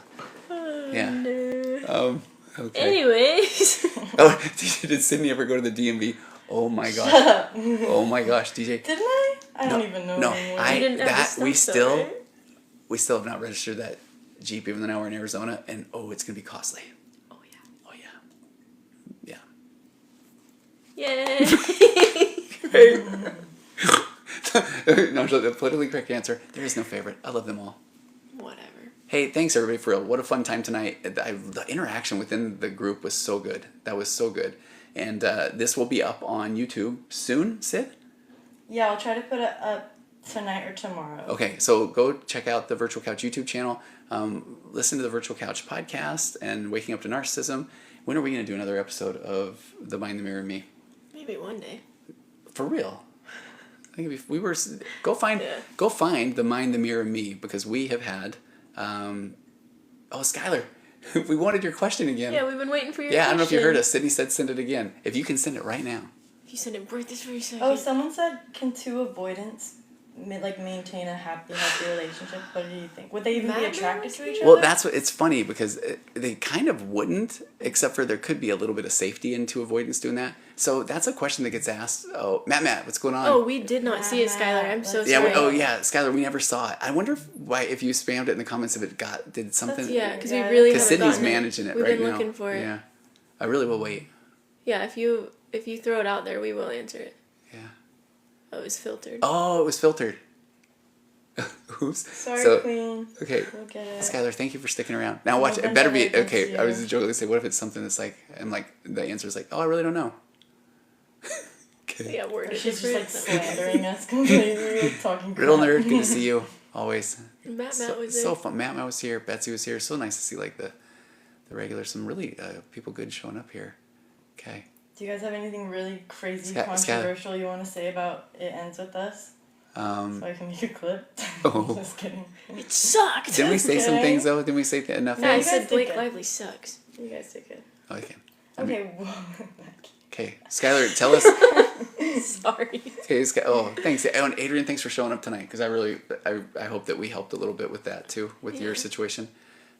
Oh, Yeah. No. Okay. Anyways. Oh, did Sydney ever go to the DMV? Oh my gosh. Shut up. Oh my gosh, DJ. Didn't I? I don't even know anymore. We still have not registered that Jeep, even though now we're in Arizona, and it's gonna be costly. Oh yeah. Oh yeah. Yeah. Yay. No, the politically correct answer. There is no favorite. I love them all. Whatever. Hey, thanks everybody for real. What a fun time tonight. The interaction within the group was so good. That was so good. And this will be up on YouTube soon, Sid? Yeah, I'll try to put it up tonight or tomorrow. Okay, so go check out the Virtual Couch YouTube channel. Listen to the Virtual Couch podcast and Waking Up to Narcissism. When are we going to do another episode of The Mind, the Mirror, and Me? Maybe one day. For real. I think if we were... Go find The Mind, the Mirror, and Me, because we have had... Skylar, we wanted your question again. Yeah, we've been waiting for your question. I don't know if you heard us. Sydney said send it again. If you can send it right now. If you send it right this very second. Oh, someone said, can two avoidants maintain a healthy relationship? What do you think? Would they even be attracted to each other? Well, that's what it's funny because they kind of wouldn't, except for there could be a little bit of safety in two avoidants doing that. So that's a question that gets asked. Oh, Matt, what's going on? Oh, we did not see it, Skylar. I'm so sorry. Skylar, we never saw it. I wonder if you spammed it in the comments if it did something. Because we really haven't Sydney's gotten managing it We've right now. We've been looking for it. Yeah, I really will wait. Yeah, if you throw it out there, we will answer it. Yeah. Oh, it was filtered. Oh, it was filtered. Oops. Sorry, Queen. Okay. Okay. Skylar, thank you for sticking around. Now watch. It better be okay. I was joking to say, what if it's something that's like, and like the answer is like, oh, I really don't know. Okay. Yeah, word. She's just like slandering us completely, talking. Riddle nerd, good to see you always. Matt was there. So fun. Matt was here. Betsy was here. So nice to see like the regulars. Some really people good showing up here. Okay. Do you guys have anything really crazy controversial you want to say about It Ends With Us? So I can make a clip. Oh. Just kidding. It sucked. Didn't we say some things though? Didn't we say enough? No, I said Blake Lively sucks. You guys did good. Okay. Okay. Okay, Skylar, tell us. Sorry. Okay, thanks. Oh, and Adrian, thanks for showing up tonight because I hope that we helped a little bit with that too, with your situation.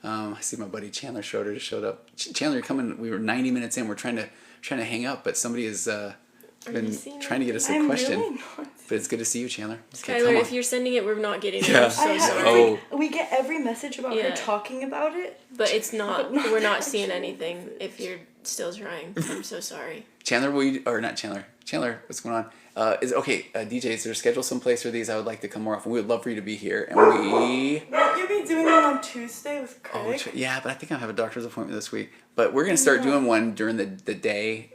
I see my buddy Chandler Schroeder just showed up. Chandler, you're coming. We were 90 minutes in. We're trying to hang up, but somebody has been trying to get us a question. Really but it's good to see you, Chandler. Skylar, if you're sending it, we're not getting it. I'm so sorry. We get every message about her talking about it. But it's not. We're not seeing anything if you're still trying. I'm so sorry. Chandler, not Chandler. Chandler, what's going on? DJ, is there a schedule someplace for these? I would like to come more often. We would love for you to be here. And Won't you be doing one on Tuesday with Craig? Yeah, but I think I have a doctor's appointment this week. But we're going to start doing one during the day.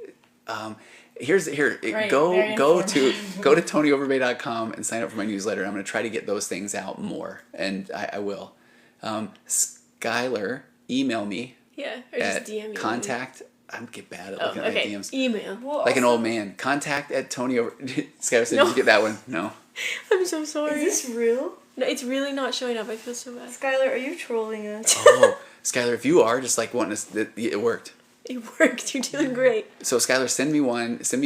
Go to tonyoverbay.com and sign up for my newsletter. I'm going to try to get those things out more, and I will. Skylar, email me. Yeah, or just DM me. Contact. I'm get bad at looking at my DMs. Email. Well, an old man. Contact at Tony over. Skylar said, "Did you get that one?" No. I'm so sorry. Is this real? No, it's really not showing up. I feel so bad. Skylar, are you trolling us? Oh, Skylar, if you are just like wanting us, it worked. It worked. You're doing great. So Skylar, send me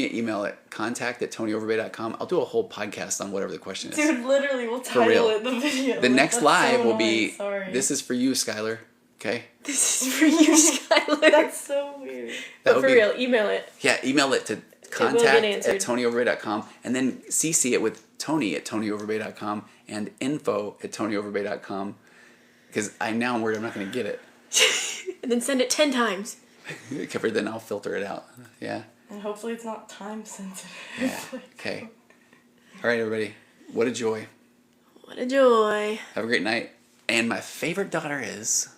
an email at contact@tonyoverbay.com. I'll do a whole podcast on whatever the question is. Dude, literally, we'll title it the video. The next live will be, this is for you, Skylar. Okay? This is for you, Skylar. That's so weird. But for real, email it. Yeah, email it to contact@tonyoverbay.com and then CC it with Tony@tonyoverbay.com and info@tonyoverbay.com because I'm worried I'm not going to get it. And then send it 10 times. Covered, then I'll filter it out. Yeah. And hopefully it's not time sensitive. Yeah. Okay. All right, everybody. What a joy. What a joy. Have a great night. And my favorite daughter is...